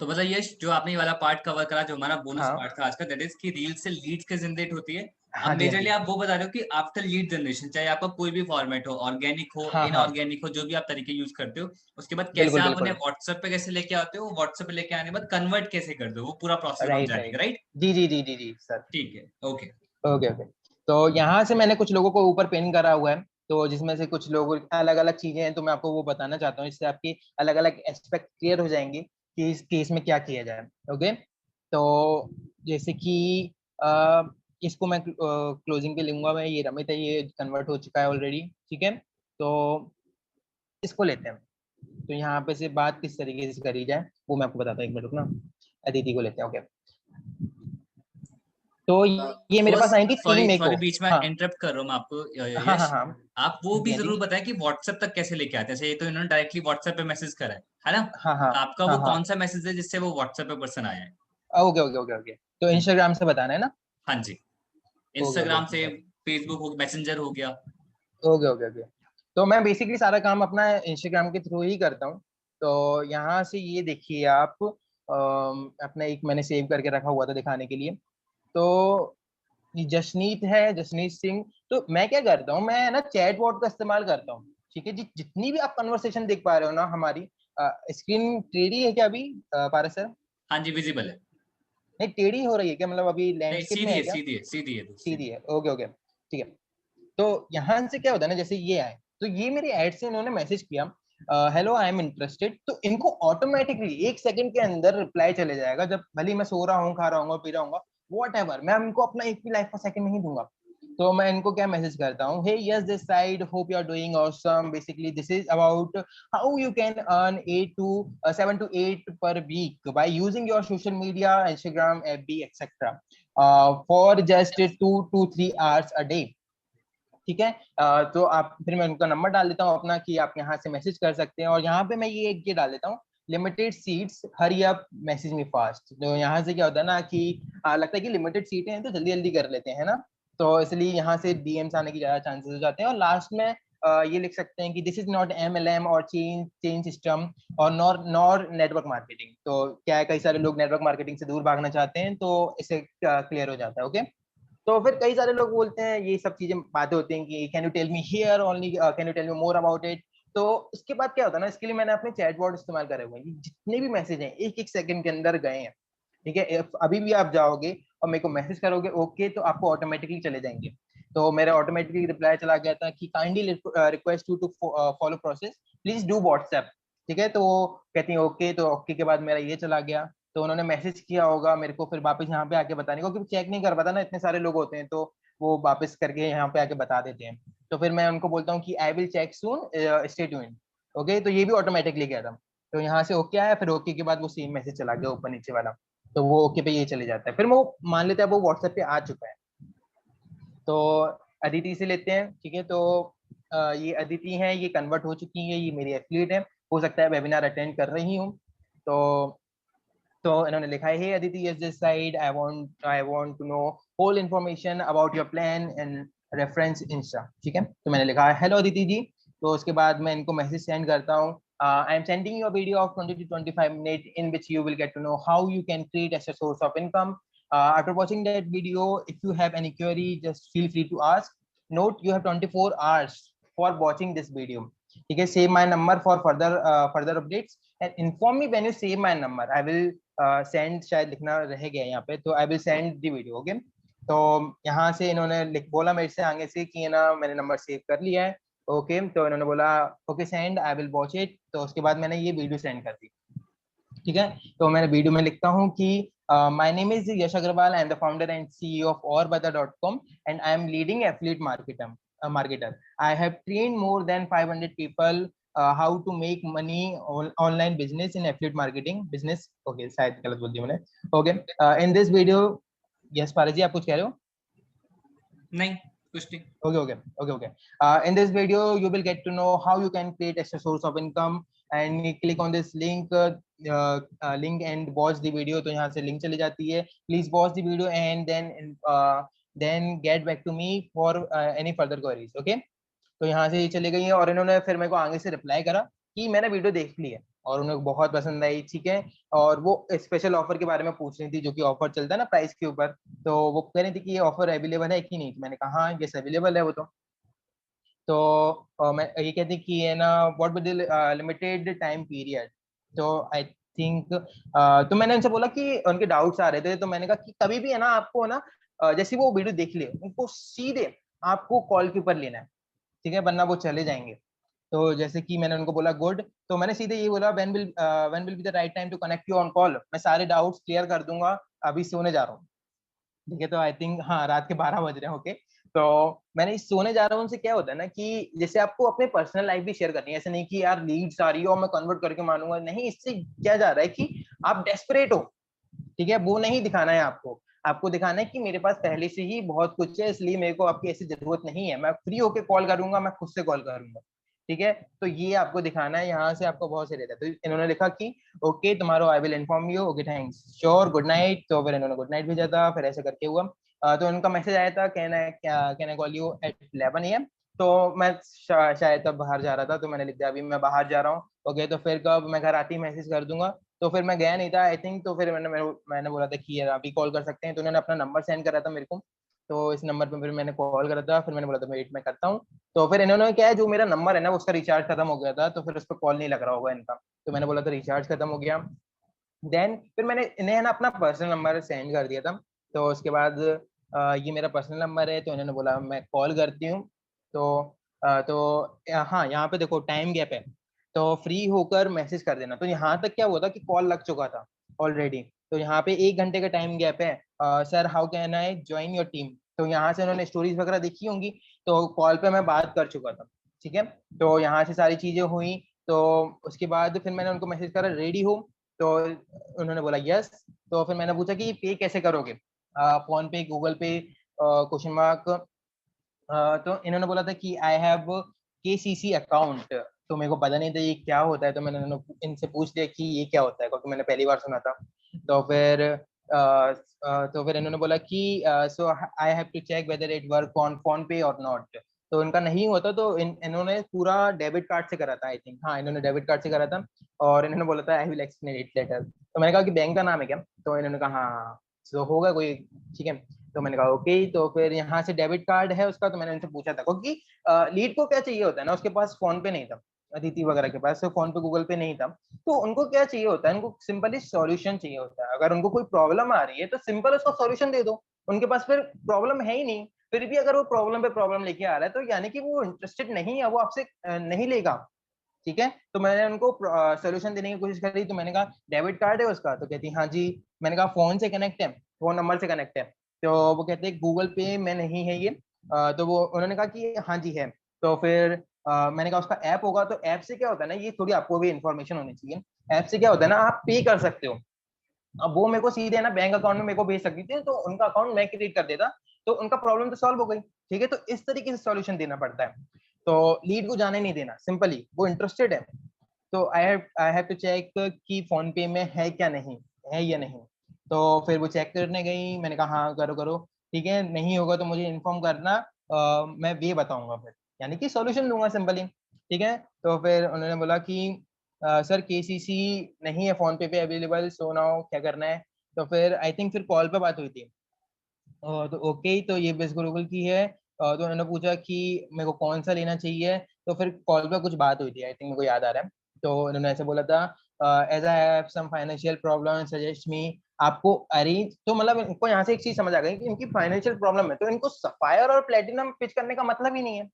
तो मतलब ये जो आपने ये वाला पार्ट कवर करा, जो हमारा बोनस हाँ पार्ट था आज का, दैट इज कि रील से लीड्स कैसे जनरेट होती है। अब हाँ जी, हाँ मेजरली जी, आप वो बता रहे हो कि आफ्टर लीड जनरेशन, चाहे आपका कोई भी फॉर्मेट हो, ऑर्गेनिक हो, हाँ हाँ, इनऑर्गेनिक हो, जो भी आप तरीके यूज करते हो, उसके बाद कैसे बिल्कुल आप उन्हें बिल्कुल, व्हाट्सएप पे कैसे लेके आते हो, व्हाट्सएप पे लेके आने के बाद कन्वर्ट कैसे करते हो, वो पूरा प्रोसेस हम राइट जानेंगे, राइट, राइट? जी जी जी जी जी सर, ठीक है, ओके। Okay okay. तो यहाँ से मैंने कुछ लोगों को ऊपर पिन करा हुआ है, तो जिसमें से कुछ लोगों अलग अलग चीजें हैं, तो मैं आपको वो बताना चाहता हूँ, इससे आपकी अलग अलग एस्पेक्ट क्लियर हो जाएंगे कि इस केस में क्या किया जाए, ओके। तो जैसे कि अ, इसको मैं क्लोजिंग पे लूंगा, मैं ये रमित है, ये कन्वर्ट हो चुका है ऑलरेडी, ठीक है। तो इसको लेते हैं, तो यहाँ पे से बात किस तरीके से करी जाए वो मैं आपको बताता हूँ, एक मिनट रुकना। अदिति को लेते हैं, ओके। तो ये मेरे पास फर्स्ट, आई थी सॉरी 3 मई को। सॉरी बीच में हाँ इंटरप्ट कर रहा हूँ मैं आपको, हाँ हाँ यश। हाँ, आप वो भी जी हाँ जी, जरूर बताएं कि व्हाट्सएप तक कैसे लेके आते हैं। जैसे ये तो इन्होंने डायरेक्टली व्हाट्सएप पे मैसेज करा है ना? हाँ हाँ आपका हाँ वो हाँ, कौन सा मैसेज है जिससे वो व्हाट्सएप पे पर्सन आया है? ओके ओके ओके ओके, तो हम्म, इंस्टाग्राम से बताना है ना, हाँ जी। ओके ओके इंस्टाग्राम ठीक से, है, फेसबुक हो, मैसेंजर हो गया। Okay okay okay. तो मैं बेसिकली सारा काम अपना इंस्टाग्राम के थ्रू ही करता हूँ। तो यहाँ से ये देखिए आप, अपना एक मैंने सेव करके रखा हुआ था दिखाने के लिए। तो ये जसनीत है, जसनीत सिंह। तो मैं क्या करता हूँ, मैं ना चैट बॉट का इस्तेमाल करता हूँ, ठीक है जी। जितनी भी आप कन्वर्सेशन देख पा रहे हो ना हमारी, स्क्रीन टेढ़ी है क्या अभी, पारस सर? हाँ जी, विजिबल है। नहीं, टेढ़ी हो रही है क्या, मतलब अभी नहीं, लैंडस्केप में सीधी है है, क्या? सीधी है, सीधी है, सीधी सीधी। है, ओके ओके, ठीक है। तो यहाँ से क्या होता है ना, जैसे ये आए, तो ये मेरे ऐड से इन्होंने मैसेज किया, हेलो आई एम इंटरेस्टेड, तो इनको ऑटोमेटिकली 1 सेकंड के अंदर रिप्लाई चले जाएगा, जब भले ही मैं सो रहा हूँ, खा रहा हूँ, पी रहा हूँ, वॉट एवर, मैं इनको अपना एक भी लाइफ का सेकंड नहीं दूंगा। तो मैं इनको क्या मैसेज करता हूँ, hey yes this side, hope you are doing awesome, basically this is about how you can earn 7 to 8 per week by using your social media, Instagram, FB, etc. For just 2 to 3 hours a day, ठीक है। तो आप फिर मैं उनका number डाल देता हूँ अपना, कि आप यहाँ से मैसेज कर सकते हैं। और यहाँ पे मैं ये डाल देता हूँ, limited seats, hurry up, message me fast. तो यहाँ से क्या होता है ना कि लगता है कि लिमिटेड सीटें हैं तो जल्दी जल्दी कर लेते हैं ना, तो इसलिए यहाँ से डीएम्स आने की ज्यादा चांसेस हो जाते हैं। और लास्ट में ये लिख सकते हैं कि दिस इज नॉट एमएलएम और चेंज चेंज सिस्टम और नॉर नेटवर्क मार्केटिंग। तो क्या है, कई सारे लोग नेटवर्क मार्केटिंग से दूर भागना चाहते हैं, तो इसे क्लियर हो जाता है, ओके। तो फिर कई सारे लोग बोलते हैं, ये सब चीजें बातें होती हैं कि can you tell me here only, can you tell me more about it, तो उसके बाद क्या होता है ना, इसके लिए मैंने अपने चैटबॉट इस्तेमाल करे हुए हैं। जितने भी मैसेज हैं एक एक सेकंड के अंदर गए हैं, ठीक है। अभी भी आप जाओगे और मेरे को मैसेज करोगे ओके, तो आपको ऑटोमेटिकली चले जाएंगे। तो मेरा ऑटोमेटिकली रिप्लाई चला गया था कि kindly request you to follow process, please do WhatsApp, ठीक है। तो वो कहती है ओके, तो ओके के बाद मेरा ये चला गया। तो उन्होंने मैसेज किया होगा मेरे को फिर वापस यहाँ पे आके बताने को, क्योंकि चेक नहीं कर पाता ना, इतने सारे लोग होते हैं, तो वो वापस करके यहाँ पे आके बता देते हैं। तो फिर मैं उनको बोलता हूँ कि I will check soon, stay tuned, okay. तो ये भी ऑटोमेटिकली गया था। तो यहाँ से ओके आया, फिर ओके के बाद वो सेम मैसेज चला गया ऊपर नीचे वाला। तो वो ओके पे ये चले जाता है, फिर वो मान लेते हैं वो व्हाट्सएप पे आ चुका है। तो अदिति से लेते हैं, ठीक है। तो ये अदिति है, ये कन्वर्ट हो चुकी है, ये मेरी एफिलिएट है, हो सकता है वेबिनार अटेंड कर रही हूँ। तो इन्होंने लिखा है hey Aditi, yes this side, I want to know whole information about your plan and reference insta, ठीक है। तो मैंने लिखा है हेलो अदिति जी। तो उसके बाद मैं इनको मैसेज सेंड करता हूँ, I am sending you a video of 20 to 25 minute in which you will get to know how you can create as a source of income. After watching that video, if you have any query, just feel free to ask. Note, you have 24 hours for watching this video. ठीक है, save my number for further updates and inform me when you save my number. I will send, शायद लिखना रह गया यहाँ पे, तो I will send the video, okay? तो यहाँ से इन्होंने बोला मेरे से आगे से कि ना मैंने नंबर सेव कर लिया है, ओके। तो इन्होंने बोला okay send, I will watch it. तो उसके बाद मैंने ये वीडियो सेंड कर दी, ठीक है। तो मैंने वीडियो में लिखता हूँ कि my name is Yash Agarwal, I am the founder and CEO of ourbata.com and I am leading affiliate marketer. I have trained more than 500 people how to make money online business in affiliate marketing business. Okay, शायद गलत बोल दिया मैंने। Okay, in this video, yes पारस जी, आप कुछ कह रहे हो? नहीं, कुछ नहीं। Okay. In this video, you will get to know how you can create extra source of income, and you click on this link, link and watch the video. तो यहाँ से link चली जाती है. Please watch the video and then get back to me for any further queries. Okay? तो यहाँ से ये चली गई है और इन्होंने फिर मेरे को आगे से रिप्लाई करा कि मैंने वीडियो देख ली है और उन्हें बहुत पसंद आई, ठीक है। और वो स्पेशल ऑफर के बारे में पूछ रही थी, जो कि ऑफर चलता है ना प्राइस के ऊपर। तो वो कह रही थी कि ये ऑफर अवेलेबल है कि नहीं, तो मैंने कहा हाँ ये अवेलेबल है वो तो मैं ये कहती कि ये ना what with limited time period. तो आई थिंक तो मैंने उनसे बोला कि उनके डाउट्स आ रहे थे, तो मैंने कहा कि कभी भी है ना आपको ना जैसे वो वीडियो देख ले उनको सीधे आपको कॉल के ऊपर लेना है, ठीक है, वरना वो चले जाएंगे। तो जैसे कि मैंने उनको बोला गुड, तो मैंने सीधे ये बोला when will be the right time to connect you on call, मैं सारे डाउट्स क्लियर कर दूंगा, अभी सोने जा रहा हूँ, ठीक है। तो आई थिंक हाँ रात के 12 बज रहे हैं, ओके। तो मैंने इस सोने जा रहा हूँ उनसे क्या होता है ना कि जैसे आपको अपने पर्सनल लाइफ भी शेयर करनी है, ऐसे नहीं कि यार लीड्स आ रही हो और मैं कन्वर्ट करके मानूंगा, नहीं। इससे क्या जा रहा है कि आप डेस्परेट हो, ठीक है, वो नहीं दिखाना है आपको। आपको दिखाना है कि मेरे पास पहले से ही बहुत कुछ है, इसलिए मेरे को आपकी ऐसी जरूरत नहीं है, मैं फ्री होके कॉल करूंगा, मैं खुद से कॉल करूंगा, ठीक है। तो ये आपको दिखाना है, यहाँ से आपको बहुत सही रहता है। तो इन्होंने लिखा कि okay tomorrow I will inform you, okay thanks, sure, good night. तो फिर इन्होंने गुड नाइट भेजा था, फिर ऐसे करके हुआ। तो उनका मैसेज आया था can I call you at 11 AM। तो मैं शायद तब बाहर जा रहा था, तो मैंने लिख दिया अभी मैं बाहर जा रहा हूँ, ओके। तो फिर कब मैं घर आती मैसेज कर दूंगा। तो फिर मैं गया नहीं था आई थिंक, तो फिर मैंने बोला था कि यार अभी कॉल कर सकते हैं, तो उन्होंने अपना नंबर सेंड करा था मेरे को। तो इस नंबर पे फिर मैंने कॉल करा था, फिर मैंने बोला था वेट मैं करता हूँ। तो फिर इन्होंने क्या है, जो मेरा नंबर है ना उसका रिचार्ज खत्म हो गया था, तो फिर उस पर कॉल नहीं लग रहा होगा इनका। तो मैंने बोला था रिचार्ज खत्म हो गया। देन फिर मैंने इन्हें ना अपना पर्सनल नंबर सेंड कर दिया था। तो उसके बाद ये मेरा पर्सनल नंबर है, तो इन्होंने बोला मैं कॉल करती हूँ। तो हाँ यहाँ पे देखो टाइम गैप है, तो फ्री होकर मैसेज कर देना। तो यहाँ तक क्या हुआ था कि कॉल लग चुका था ऑलरेडी। तो यहाँ पे 1 घंटे का टाइम गैप है। Sir how can I join your team. तो यहाँ से उन्होंने स्टोरीज वगैरह देखी होंगी, तो कॉल पे मैं बात कर चुका था, ठीक है। तो यहाँ से सारी चीजें हुई। तो उसके बाद फिर मैंने उनको मैसेज करा रेडी हो, तो उन्होंने बोला यस। तो फिर मैंने पूछा कि पे कैसे करोगे, फोन पे, गूगल पे, क्वेश्चन मार्क। तो इन्होंने बोला था कि आई हैव KCC अकाउंट। तो मेरे को पता नहीं था ये क्या होता है, तो मैंने इनसे पूछ लिया कि ये क्या होता है, क्योंकि मैंने पहली बार सुना था। तो फिर इन्होंने बोला कि so I have to check whether it work on phone पे और नॉट। तो इनका नहीं होता, तो इन्होंने पूरा डेबिट कार्ड से करा था आई थिंक, हाँ इन्होंने डेबिट कार्ड से करा था। और इन्होंने बोला था I will explain it later. तो मैंने कहा कि बैंक का नाम है क्या, तो इन्होंने कहा हाँ, तो होगा कोई, ठीक है। तो मैंने कहा ओके। तो फिर यहाँ से डेबिट कार्ड है उसका, तो मैंने उनसे पूछा था क्योंकि लीड को क्या चाहिए होता है ना, उसके पास फोन पे नहीं था। अदिति वगैरह के पास, तो फोन पे गूगल पे नहीं था। तो उनको क्या चाहिए होता है, उनको सिंपली सॉल्यूशन चाहिए होता है। अगर उनको कोई प्रॉब्लम आ रही है तो सिंपल उसका सॉल्यूशन दे दो। उनके पास फिर प्रॉब्लम है ही नहीं, फिर भी अगर वो प्रॉब्लम पे प्रॉब्लम लेके आ रहा है तो यानी कि वो इंटरेस्टेड नहीं है, वो आपसे नहीं लेगा। ठीक है, तो मैंने उनको सोल्यूशन देने की कोशिश करी। तो मैंने कहा डेबिट कार्ड है उसका, तो कहती हाँ जी। मैंने कहा फोन से कनेक्ट है, फोन नंबर से कनेक्ट है? तो वो कहते हैं गूगल पे में नहीं है ये। तो वो उन्होंने कहा कि हाँ जी है। तो फिर मैंने कहा उसका ऐप होगा। तो ऐप से क्या होता है ना, ये थोड़ी आपको भी इन्फॉर्मेशन होनी चाहिए। ऐप से क्या होता है ना, आप पे कर सकते हो। अब वो मेरे को सीधे ना बैंक अकाउंट में मेरे को भेज सकती थी, तो उनका अकाउंट मैं क्रिएट कर देता, तो उनका प्रॉब्लम तो सॉल्व हो गई। ठीक है, तो इस तरीके से सॉल्यूशन देना पड़ता है। तो लीड को जाने नहीं देना, सिंपली वो इंटरेस्टेड है तो आई हैव टू चेक कि फोन पे में है क्या, नहीं है या नहीं। तो फिर वो चेक करने गई, मैंने कहा हाँ करो करो, ठीक है, नहीं होगा तो मुझे इन्फॉर्म करना, मैं ये बताऊंगा फिर, यानी कि सॉल्यूशन दूंगा सिंपली। ठीक है, तो फिर उन्होंने बोला कि सर केसीसी नहीं है फोन पे अवेलेबल, सो नाउ क्या करना है। तो फिर आई थिंक फिर कॉल पे बात हुई थी। तो ओके, तो ये बेस गूगल की है। तो उन्होंने पूछा कि मेरे को कौन सा लेना चाहिए। तो फिर कॉल पे कुछ बात हुई थी, आई थिंक मेरे को याद आ रहा है। तो उन्होंने ऐसे बोला था, as I have some financial problem suggest me, आपको अरेंज। तो मतलब इनको यहाँ से एक चीज समझ आ गई कि इनकी फाइनेंशियल प्रॉब्लम है, तो इनको सफायर और प्लेटिनम पिच करने का मतलब ही नहीं है,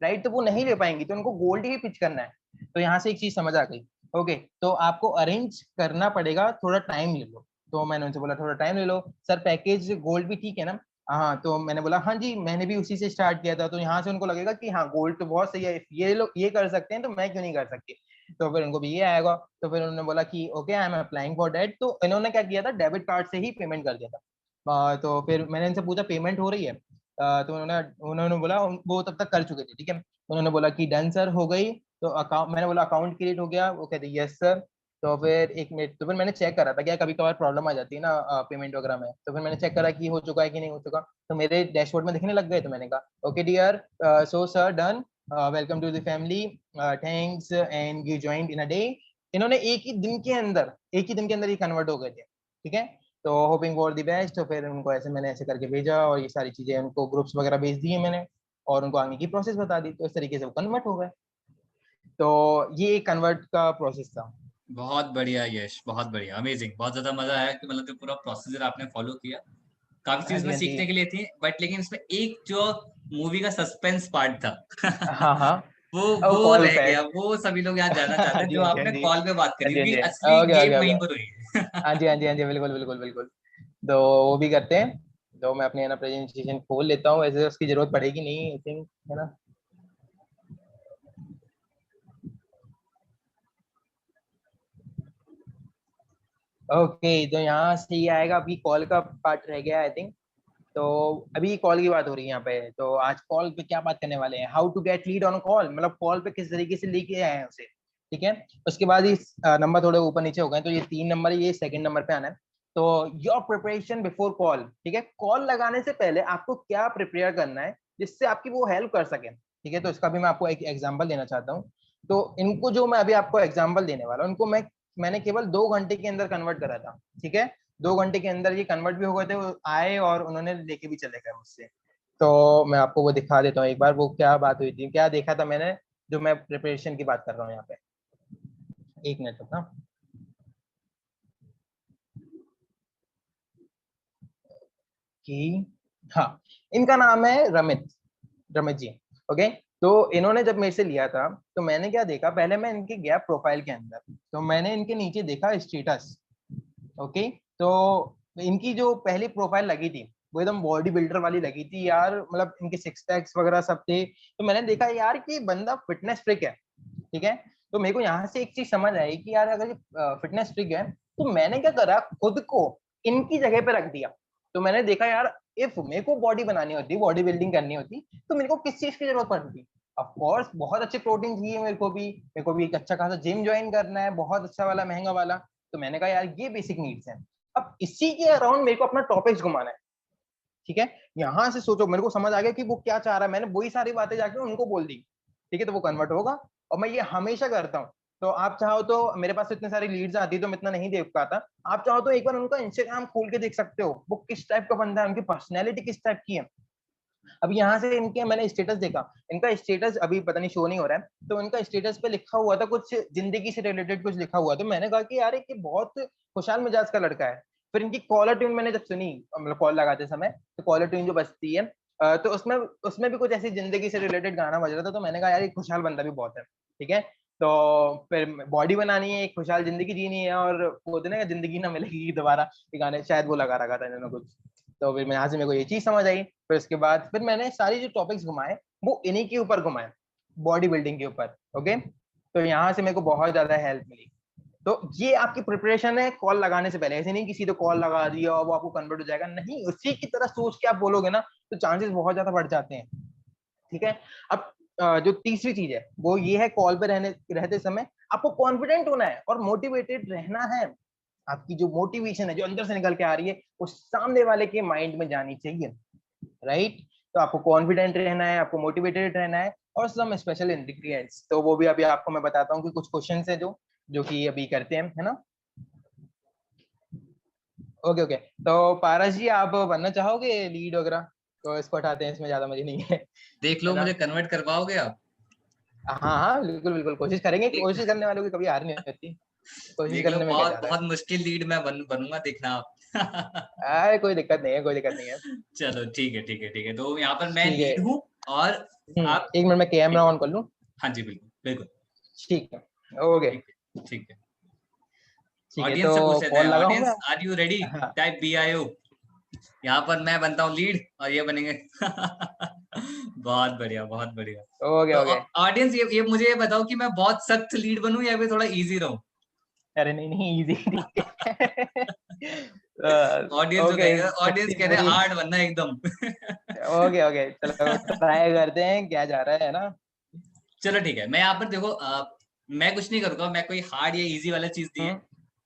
राइट? तो वो नहीं ले पाएंगी, तो उनको गोल्ड ही पिच करना है। तो यहाँ से एक चीज समझ आ गई। ओके, तो आपको अरेंज करना पड़ेगा, थोड़ा टाइम ले लो। तो मैंने उनसे बोला थोड़ा टाइम ले लो सर, पैकेज गोल्ड भी ठीक है ना? हाँ, तो मैंने बोला हाँ जी, मैंने भी उसी से स्टार्ट किया था। तो यहाँ से उनको लगेगा कि हाँ गोल्ड तो बहुत सही है, ये लोग ये कर सकते हैं तो मैं क्यों नहीं कर सकती। तो फिर उनको भी ये आएगा। तो फिर उन्होंने बोला कि okay I am applying for date. तो इन्होंने क्या किया था, डेबिट कार्ड से ही पेमेंट कर दिया था। तो फिर मैंने इनसे पूछा पेमेंट हो रही है? तो उन्होंने उन्होंने बोला वो तब तक कर चुके थे। ठीक है, उन्होंने बोला कि डन सर, हो गई। तो अकाउंट, मैंने बोला अकाउंट क्रिएट हो गया? वो कहते यस सर। तो फिर एक मिनट, तो फिर मैंने चेक करा था, क्या कभी कभार प्रॉब्लम आ जाती है ना पेमेंट वगैरह में। तो फिर मैंने चेक करा कि हो चुका है कि नहीं हो चुका। तो मेरे डैशबोर्ड में दिखने लग गए। तो मैंने कहा okay dear, so sir done, welcome to the family, thanks and you joined in a day. इन्होंने एक ही दिन के अंदर ये कन्वर्ट हो गए थे। ठीक है, तो होपिंग फॉर द बेस्ट। तो फिर उनको ऐसे मैंने ऐसे करके भेजा, और ये सारी चीजें उनको ग्रुप्स वगैरह भेज दिए मैंने, और उनको आगे की प्रोसेस बता दी। तो इस तरीके से वो कन्वर्ट हो गए। तो ये कन्वर्ट का प्रोसेस था। बहुत बढ़िया यश, बहुत बढ़िया, अमेजिंग, बहुत ज्यादा मजा आया कि मतलब जो पूरा प्रोसीजर आपने फॉलो किया, काफी हाँ चीज जी, में हाँ जी। सीखने के लिए थी, बट लेकिन इसमें एक जो मूवी का सस्पेंस पार्ट था हाँ हाँ, वो वो वो कॉल रह पे। गया, वो सभी लोग यहाँ जानना चाहते हाँ हैं जी, जो हाँ जी, हाँ आपने जी, कॉल पे बात हाँ करी, जी, हाँ क्योंकि जी, असली ओके गेम ओके वहीं ओके। पर हुई है। हाँ जी, हाँ जी, हाँ जी, बिल्कुल बिल्कुल बिल्कुल। तो वो भी करते हैं। तो मैं अपनी है ना प्रेजेंटेशन खोल लेता हूँ, ऐसे उसकी जरूरत पड़ेगी नहीं आई थिंक, है ना? ओके, तो यहाँ से ही आएगा। अभी कॉल का पार्ट रह गया आई थिंक। तो अभी कॉल की बात हो रही है यहाँ पे। तो आज कॉल पे क्या बात करने वाले हैं, how to get lead on call, मतलब कॉल पे किस तरीके से लेके आए हैं उसे। ठीक है, उसके बाद ये नंबर थोड़े ऊपर नीचे हो गए, तो ये 3 नंबर है, ये सेकंड नंबर पे आना है। तो योर प्रिपरेशन बिफोर कॉल, ठीक है, कॉल लगाने से पहले आपको क्या प्रिपेयर करना है जिससे आपकी वो हेल्प कर सके। ठीक है, तो इसका भी मैं आपको एक एग्जांपल देना चाहता हूँ। तो इनको जो मैं अभी आपको एग्जांपल देने वाला हूँ, उनको मैंने केवल 2 घंटे के अंदर कन्वर्ट करा था। ठीक है, 2 घंटे के अंदर ये कन्वर्ट भी हो गए थे, वो आए और उन्होंने लेके भी चले गए मुझसे। तो मैं आपको वो दिखा देता हूँ एक बार, वो क्या बात हुई थी, क्या देखा था मैंने, जो मैं प्रिपरेशन की बात कर रहा हूँ यहाँ पे। एक मिनट तक ना। कि हाँ, इनका नाम है रमित, रमित जी। ओके, तो इन्होंने जब मेरे से लिया था, तो मैंने क्या देखा, पहले मैं इनके गया प्रोफाइल के अंदर। तो मैंने इनके नीचे देखा स्टेटस। ओके, तो इनकी जो पहली प्रोफाइल लगी थी, वो एकदम बॉडी बिल्डर वाली लगी थी यार, मतलब इनके सिक्स पैक्स वगैरह सब थे। तो मैंने देखा यार कि बंदा फिटनेस फ्रिक है। ठीक है, तो मेरे को यहाँ से एक चीज समझ आई कि यार अगर ये फिटनेस फ्रिक है, तो मैंने क्या करा, खुद को इनकी जगह पे रख दिया। तो मैंने देखा यार, इफ मेरे को बॉडी बनानी होती, बॉडी बिल्डिंग करनी होती, तो मेरे को किस चीज की जरूरत पड़ती? ऑफ कोर्स बहुत अच्छे प्रोटीन चाहिए मेरे को भी एक अच्छा खासा जिम ज्वाइन करना है, बहुत अच्छा वाला महंगा वाला। तो मैंने कहा यार ये बेसिक नीड्स हैं। अब इसी के अराउंड मेरे को अपना टॉपिक्स घुमाना है। ठीक है, यहां से सोचो, मेरे को समझ आ गया कि वो क्या चाह रहा है, मैंने वही सारी बातें जाके उनको बोल दी। ठीक है, तो वो कन्वर्ट होगा। और मैं ये हमेशा करता हूँ। तो आप चाहो तो, मेरे पास इतने सारी लीड्स आती तो मैं इतना नहीं देख पाता। आप चाहो तो एक बार उनका इंस्टाग्राम खोल के देख सकते हो, वो किस टाइप का बंदा है, उनकी पर्सनैलिटी किस टाइप की है। अब यहाँ से इनके मैंने स्टेटस देखा, इनका स्टेटस अभी पता नहीं शो नहीं हो रहा है, तो इनका स्टेटस पे लिखा हुआ था कुछ जिंदगी से रिलेटेड कुछ लिखा हुआ, तो मैंने कहा कि यार ये बहुत खुशहाल मिजाज का लड़का है। फिर इनकी कॉलर ट्यून मैंने जब सुनी, मतलब कॉल लगाते समय, तो कॉलर ट्यून जो बजती है, तो उसमें उसमें भी कुछ ऐसी जिंदगी से रिलेटेड गाना बज रहा था, तो मैंने कहा यार ये खुशहाल बंदा भी बहुत है, ठीक है। तो फिर बॉडी बनानी है, एक खुशहाल जिंदगी जीनी है, और वो होता है ना जिंदगी ना मिलेगी दोबारा, ये गाने शायद वो लगा रखा था इन्होंने कुछ। तो फिर मैं यहाँ से मेरे को ये चीज समझ आई। फिर उसके बाद फिर मैंने सारी जो टॉपिक्स घुमाए वो इन्हीं के ऊपर घुमाए, बॉडी बिल्डिंग के ऊपर। ओके, तो यहाँ से मेरे को बहुत ज्यादा हेल्प मिली। तो ये आपकी प्रिपरेशन है कॉल लगाने से पहले, ऐसे नहीं कि सीधे कॉल लगा दिया और वो आपको कन्वर्ट हो जाएगा, नहीं, उसी की तरह सोच के आप बोलोगे ना तो चांसेस बहुत ज्यादा बढ़ जाते हैं, ठीक है। अब जो तीसरी चीज है वो ये है, कॉल पे रहते समय आपको कॉन्फिडेंट होना है और मोटिवेटेड रहना है। आपकी जो मोटिवेशन है जो अंदर से निकल के आ रही है वो सामने वाले के माइंड में जानी चाहिए, राइट। तो आपको कॉन्फिडेंट रहना है, आपको मोटिवेटेड रहना है, और सम स्पेशल इंग्रेडिएंट्स, तो वो भी अभी आपको मैं बताता हूँ कि कुछ क्वेश्चंस है जो जो कि अभी करते हैं, है ना। ओके ओके, तो पारस जी आप बनना चाहोगे लीड वगैरह, तो इसको हटाते हैं, इसमें ज्यादा मजे नहीं है देख है लो, ना। मुझे कन्वर्ट करवाओगे आप? हाँ हाँ बिल्कुल बिल्कुल, कोशिश करेंगे, कोशिश करने वालों की कभी हार नहीं होती, कोशिश देख लो, करने में क्या बहुत जा रहा बहुत मुश्किल लीड मैं बनूंगा, देखना आप। है। अरे कोई दिक्कत नहीं है, कोई दिक्कत नहीं है। चलो ठीक है, ठीक है, ठीक है, तो यहाँ पर मैं ठीक है। लीड हूँ और आप। एक मिनट में कैमरा ठीक है, ऑन कर लूँ। हाँ जी, बिल्कुल बिल्कुल। ठीक है, ओके। ठीक है, ठीक है। ठीक है, ऑडियंस तो से पूछ लेते कॉल हैं, लगा हूँ मैं। Audience are you ready? हाँ। Type BIO। यहाँ पर मैं बनता हूँ लीड और ये बनेंगे बहुत बढ़िया, बहुत बढ़िया। ओके तो ओके। ऑडियंस, ये मुझे ये बताओ कि मैं बहुत सख्त लीड बनूं या फिर थोड़ा इजी रहूं? अरे नहीं नहीं, इजी ठीक है। ऑडियंस जो ओके, कहेगा, ऑडियंस सख्ती कह रहे पूरी। हार्ड बनना एकदम। ओके ओके, चलो ट्राई करते हैं क्या जा रहा है ना। चलो ठीक है, मैं यहाँ पर देखो, मैं कुछ नहीं करूंगा, मैं कोई हार्ड या इजी वाला चीज नहीं है। हम्म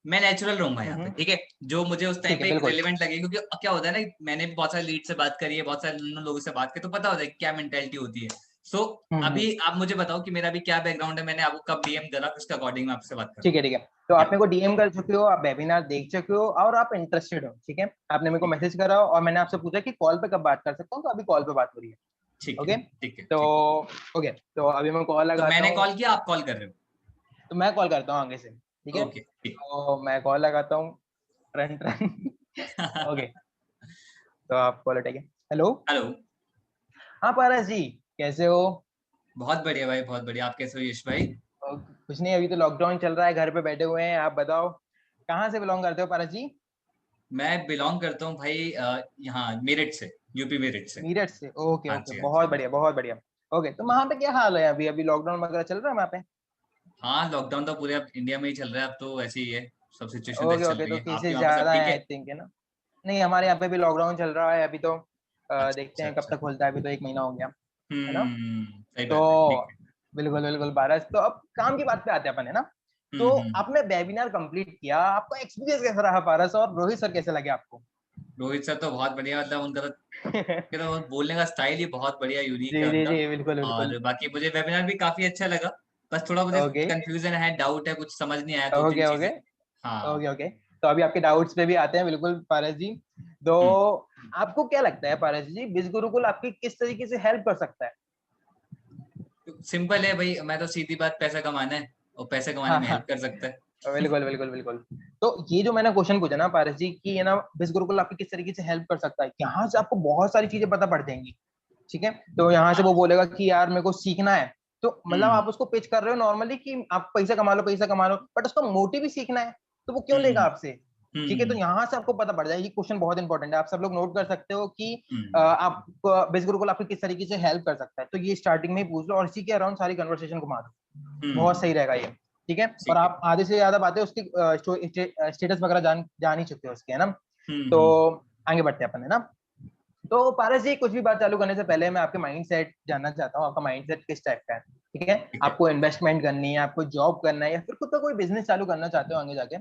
मैं नेचुरल रहूंगा यहाँ पे, हम्म, ठीक है। जो मुझे उस टाइम ठीक है पे एक बिल्कुल। रेलिवेंट लगे, क्योंकि क्या होता है ना, मैंने भी बहुत सारे लीड से बात करी है, बहुत सारे लोगों से बात की, तो पता होता है कि क्या मेंटेलिटी होती है। सो हम्म, अभी आप मुझे बताओ कि मेरा अभी क्या बैकग्राउंड है, मैंने आपको कब DM करा, उसके अकॉर्डिंग मैं आपसे बात करूँ। ठीक है ठीक है। तो आप या मेरे को डीएम कर चुके हो, आप वेबिनार देख चुके हो और आप इंटरेस्टेड हो, ठीक है। आपने मेरे को ठीक है, मैसेज करा और मैंने आपसे पूछा कि कॉल पे कब बात कर सकता हूँ, तो अभी कॉल पे बात हो रही है। ठीक है, ओके, ठीक है, तो ठीक है। ओके, तो अभी मैं कॉल तो लगाता मैंने हूँ। कॉल किया, आप कॉल कर रहे तो मैं कॉल करता हूँ आगे से, ठीक हो? है। ओके, ठीक। तो मैं कॉल लगाता हूँ, ट्रन ट्रन। ओके, तो आप कॉल उठाइए। हेलो। हेलो। हाँ पारस जी, कैसे हो? बहुत बढ़िया भाई, बहुत बढ़िया। आप कैसे हो यश भाई? कुछ नहीं, अभी तो लॉकडाउन चल रहा है, घर पे बैठे हुए हैं। आप बताओ कहाँ से बिलोंग करते हो पारस जी? मैं बिलोंग करता हूँ भाई, यहाँ मेरठ से, यूपी मेरठ से। मीरठ से, ओके हाँ ओके, जी, हाँ जी। बहुत बढ़िया बहुत बढ़िया। ओके, तो वहां पे क्या हाल है अभी? अभी लॉकडाउन वगैरह चल रहा है वहां पे? हाँ, लॉकडाउन तो पूरे अब इंडिया में ही चल रहा है, अब तो ऐसे ही है। सब सिचुएशन तो ओके ऐसी चल ओके, रही तो है। आपके केसेस वहाँ पे सब ज्यादा है ठीक है? आई थिंक, है ना। नहीं, हमारे यहाँ पे भी लॉकडाउन चल रहा है अभी तो। अच्छा, देखते अच्छा, हैं कब अच्छा। तक खुलता है, अभी तो 1 महीना हो गया, है ना। सही तो बात है, ठीक है। बिल्कुल बिल्कुल पारस, तो अब काम की बात पे आते हैं अपन, है ना। तो हम्म। आपने वेबिनार कंप्लीट किया, आपका एक्सपीरियंस कैसा रहा पारस, और रोहित सर कैसे लगे आपको? रोहित सर तो बहुत बढ़िया, मतलब उनका तो क्या, तो बोलने का स्टाइल ही बहुत बढ़िया, यूनिक है जी जी उनका। जी, बिल्कुल बिल्कुल। और बाकी मुझे वेबिनार भी काफी अच्छा लगा। बस थोड़ा मुझे ओके कंफ्यूजन है, डाउट है, कुछ समझ नहीं आया, दो तीन ओके ओके चीजें। हाँ। ओके ओके, तो अभी आपके डाउट्स पे भी आते हैं, बिल्कुल पारस जी। तो हम्म। आपको क्या लगता है पारस जी, बिज गुरुकुल आपकी किस तरीके से हेल्प कर सकता है? सिंपल है भाई, मैं तो सीधी बात, पैसा कमाना है, और पैसे कमाने हाँ में हाँ, हेल्प कर सकता है। बिल्कुल बिल्कुल बिल्कुल। तो ये जो मैंने क्वेश्चन पूछा ना पारस जी, कि ये ना बिज गुरुकुल आपकी किस तरीके से हेल्प कर सकता है, यहाँ से आपको बहुत सारी चीजें पता पड़ जाएंगी, ठीक है। तो यहाँ से हाँ। वो बोलेगा कि यार मेरे को सीखना है, तो मतलब हम्म, आप उसको पिच कर रहे हो नॉर्मली कि आप पैसा कमा लो पैसा कमा लो, बट उसका मोटिव ही सीखना है, तो वो क्यों लेगा हम्म, आपसे? ठीक है, तो यहाँ से आपको पता पड़ जाएगा। ये क्वेश्चन बहुत इंपॉर्टेंट है, आप सब लोग नोट कर सकते हो कि हम्म, आप बिज गुरुकुल आपकी किस तरीके से हेल्प कर सकता है, तो ये स्टार्टिंग में ही पूछ लो और इसी के अराउंड सारी कन्वर्सेशन घुमा दो, बहुत हम्म। सही रहेगा ये, ठीक है। और ठीक है। आप आधे से ज्यादा बातें उसकी स्टेटस वगैरह जान ही चुके हो उसके, है ना। तो हम्म। आगे बढ़ते हैं अपन, है ना। तो पारस जी, कुछ भी बात चालू करने से पहले मैं आपके माइंडसेट जानना चाहता हूँ, आपका माइंडसेट किस टाइप का है, ठीक है। ठीक है। आपको इन्वेस्टमेंट करनी है, आपको जॉब करना है, या फिर खुद का कोई बिजनेस चालू करना चाहते हो आगे जाके?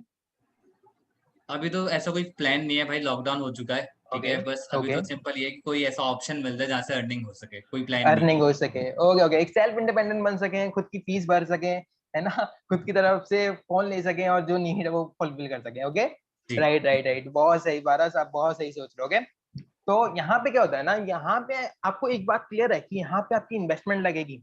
अभी तो ऐसा कोई प्लान नहीं है भाई, लॉकडाउन हो चुका है, ठीक ओके है। बस अभी ओके, तो सिंपल ये है कि कोई ऐसा ऑप्शन मिल जाए जहाँ से अर्निंग हो सके, कोई प्लान नहीं है। अर्निंग हो सके, ओके ओके, एक सेल्फ इंडिपेंडेंट बन सके, खुद की फीस भर सके, है ना, खुद की तरफ से फोन ले सके और जो नीड है वो फुलफिल कर सके, ओके। जी। राइट राइट राइट, बहुत सही पारस, आप बहुत सही सोच रहे हो, ओके। तो यहाँ पे क्या होता है ना, यहाँ पे आपको एक बात क्लियर है कि यहाँ पे आपकी इन्वेस्टमेंट लगेगी,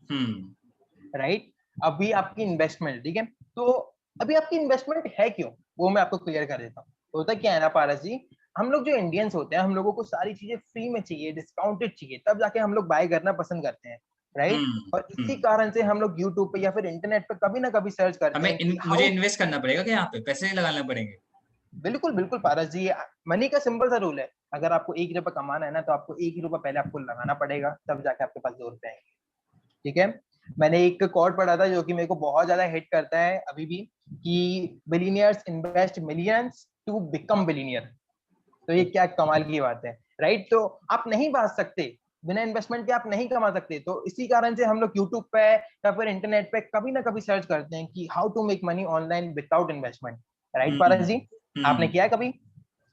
राइट? अभी आपकी इन्वेस्टमेंट, ठीक है, तो अभी आपकी इन्वेस्टमेंट है क्यों, वो मैं आपको क्लियर कर देता हूँ। होता क्या है ना पारस जी, हम लोग जो इंडियंस होते हैं, हम लोगों को सारी चीजें फ्री में चाहिए, डिस्काउंटेड चाहिए, तब जाके हम लोग बाय करना पसंद करते हैं, राइट? और इसी कारण से हम लोग यूट्यूब पे या फिर इंटरनेट पे कभी ना कभी सर्च करते हैं कि मुझे हाउ। इन्वेस्ट करना पड़ेगा क्या, यहाँ पे पैसे लगाने पड़ेंगे? बिल्कुल बिल्कुल पारस जी, मनी का सिंपल सा रूल है, अगर आपको 1 रुपया कमाना है ना, तो आपको 1 रुपया पहले आपको लगाना पड़ेगा, तब जाके आपके पास 2 रुपए आएंगे, ठीक है? मैंने एक कोट पढ़ा था जो कि मेरे को बहुत ज्यादा हिट करता है अभी भी, कि billionaires invest millions to become billionaire. तो ये क्या कमाल की बात है, राइट? तो आप नहीं बांच सकते, बिना इन्वेस्टमेंट के आप नहीं कमा सकते, तो इसी कारण से हम लोग यूट्यूब पे या फिर इंटरनेट पे कभी ना कभी सर्च करते हैं कि how to make money online without investment, right Paras ji? आपने किया है कभी?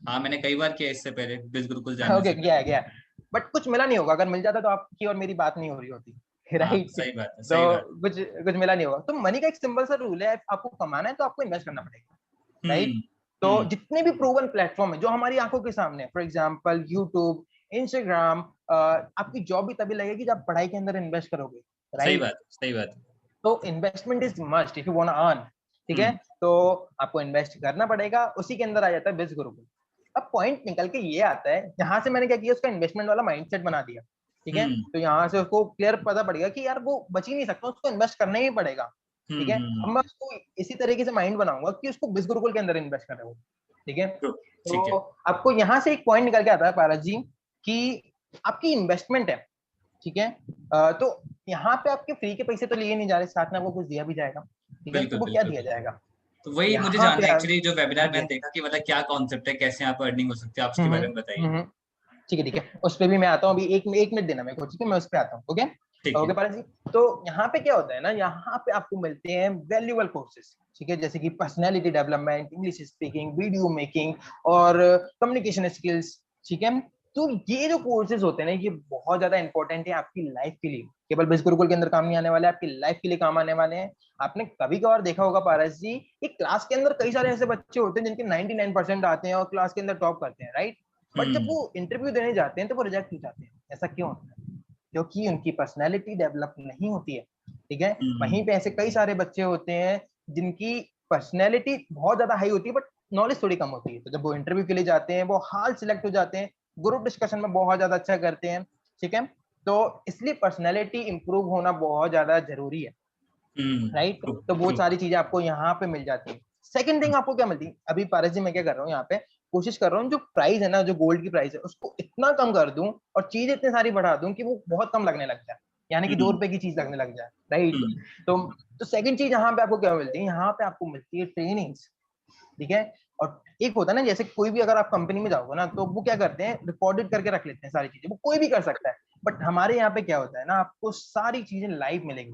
हाँ, मैंने कई बार किया इससे पहले, बिल्कुल जानने ओके, से किया पहले। है, किया है। बट कुछ मिला नहीं होगा, अगर मिल जाता तो आपकी और मेरी बात नहीं हो रही होती, हाँ, राइट? सही बात है, तो सही बात। कुछ कुछ मिला नहीं होगा। तो मनी का एक सिंपल सा रूल है, आपको कमाना है तो आपको इन्वेस्ट करना पड़ेगा, राइट? हम्म तो हम्म जितने भी प्रूवन प्लेटफॉर्म है जो हमारी आंखों के सामने, फॉर एग्जांपल यूट्यूब, इंस्टाग्राम, आपकी जॉब भी तभी लगेगी जब आप पढ़ाई के अंदर इन्वेस्ट करोगे, सही राइट? बात, सही बात। तो investment is must if you want to earn, ठीक है? हम्म तो आपको इन्वेस्ट करना पड़ेगा, उसी के अंदर आ जाता है बिज गुरुकुल। अब पॉइंट निकल के ये आता है, यहाँ से मैंने क्या किया, उसका इन्वेस्टमेंट वाला माइंडसेट बना दिया, ठीक है? हम्म तो यहाँ से उसको क्लियर पता पड़ेगा कि यार वो बच ही नहीं सकता, उसको इन्वेस्ट करना ही पड़ेगा, ठीक है? अब हम्म। मैं उसको इसी तरीके से माइंड बनाऊंगा कि उसको बिज गुरुकुल के अंदर इन्वेस्ट कर रहे हो, ठीक है? ठीक है। तो आपको यहाँ से एक पॉइंट निकल के आता है पारस जी, कि आपकी इन्वेस्टमेंट है, ठीक है? तो यहाँ पे आपके फ्री के पैसे तो लिए नहीं जा रहे, साथ में आपको कुछ दिया भी जाएगा, ठीक है? तो बिल्कुल वो क्या बिल्कुल दिया बिल्कुल। जाएगा तो वही मुझे यहाँ पे जानना है एक्चुअली, जो वेबिनार ठीक है। मैंने देखा कि मतलब क्या कॉन्सेप्ट है, कैसे यहाँ पर अर्निंग हो सकती है, आप उसके बारे में बताइए। हम्म, ठीक है, ठीक है, उस पे भी मैं आता हूँ अभी, एक मिनट देना मेरे को, ठीक है? मैं उस पे आता हूँ, ओके? ठीक है। ओके पारस जी, तो यहाँ पे क्या होता है ना, यहाँ पे आपको मिलते हैं वैल्यूएबल कोर्सेज, ठीक है? जैसे कि personality development, English speaking, video making और कम्युनिकेशन स्किल्स, ठीक है? तो ये जो कोर्सेज होते हैं ना, ये बहुत ज्यादा इंपॉर्टेंट है आपकी लाइफ के लिए, केवल बिज गुरुकुल के अंदर काम नहीं आने वाले, आपकी लाइफ के लिए काम आने वाले हैं। आपने कभी कभार देखा होगा पारस जी, एक क्लास के अंदर कई सारे ऐसे बच्चे होते हैं जिनके 99% आते हैं और क्लास के अंदर टॉप करते हैं, राइट? बट जब हम्म वो इंटरव्यू देने जाते हैं तो वो रिजेक्ट हो जाते हैं, ऐसा क्यों होता है? क्योंकि उनकी पर्सनैलिटी डेवलप नहीं होती है, ठीक है? हम्म वहीं पे ऐसे कई सारे बच्चे होते हैं जिनकी पर्सनैलिटी बहुत ज्यादा हाई होती है बट नॉलेज थोड़ी कम होती है, तो जब वो इंटरव्यू के लिए जाते हैं वो हाल सिलेक्ट हो जाते हैं, ग्रुप डिस्कशन में बहुत ज्यादा अच्छा करते हैं, ठीक है? तो इसलिए पर्सनैलिटी इंप्रूव होना बहुत ज्यादा जरूरी है, राइट? ट्रू तो वो ट्रू। सारी चीजें आपको यहाँ पे मिल जाती है। सेकंड थिंग आपको क्या मिलती है, अभी पारस जी मैं क्या कर रहा हूँ यहाँ पे, कोशिश कर रहा हूँ जो प्राइस है ना, जो गोल्ड की प्राइस है उसको इतना कम कर दूं और चीज इतनी सारी बढ़ा दूं कि वो बहुत कम लगने लग जाए, यानी कि 2 रुपए की चीज लगने लग जाए, राइट? हम्म तो तो सेकंड चीज यहाँ पे आपको क्या मिलती है, यहाँ पे आपको मिलती है ट्रेनिंग्स, ठीक है? और एक होता है ना, जैसे कोई भी अगर आप कंपनी में जाओगे ना, तो वो क्या करते हैं, रिकॉर्डेड करके रख लेते हैं सारी चीजें, वो कोई भी कर सकता है। बट हमारे यहाँ पे क्या होता है ना, आपको सारी चीजें लाइव मिलेंगी,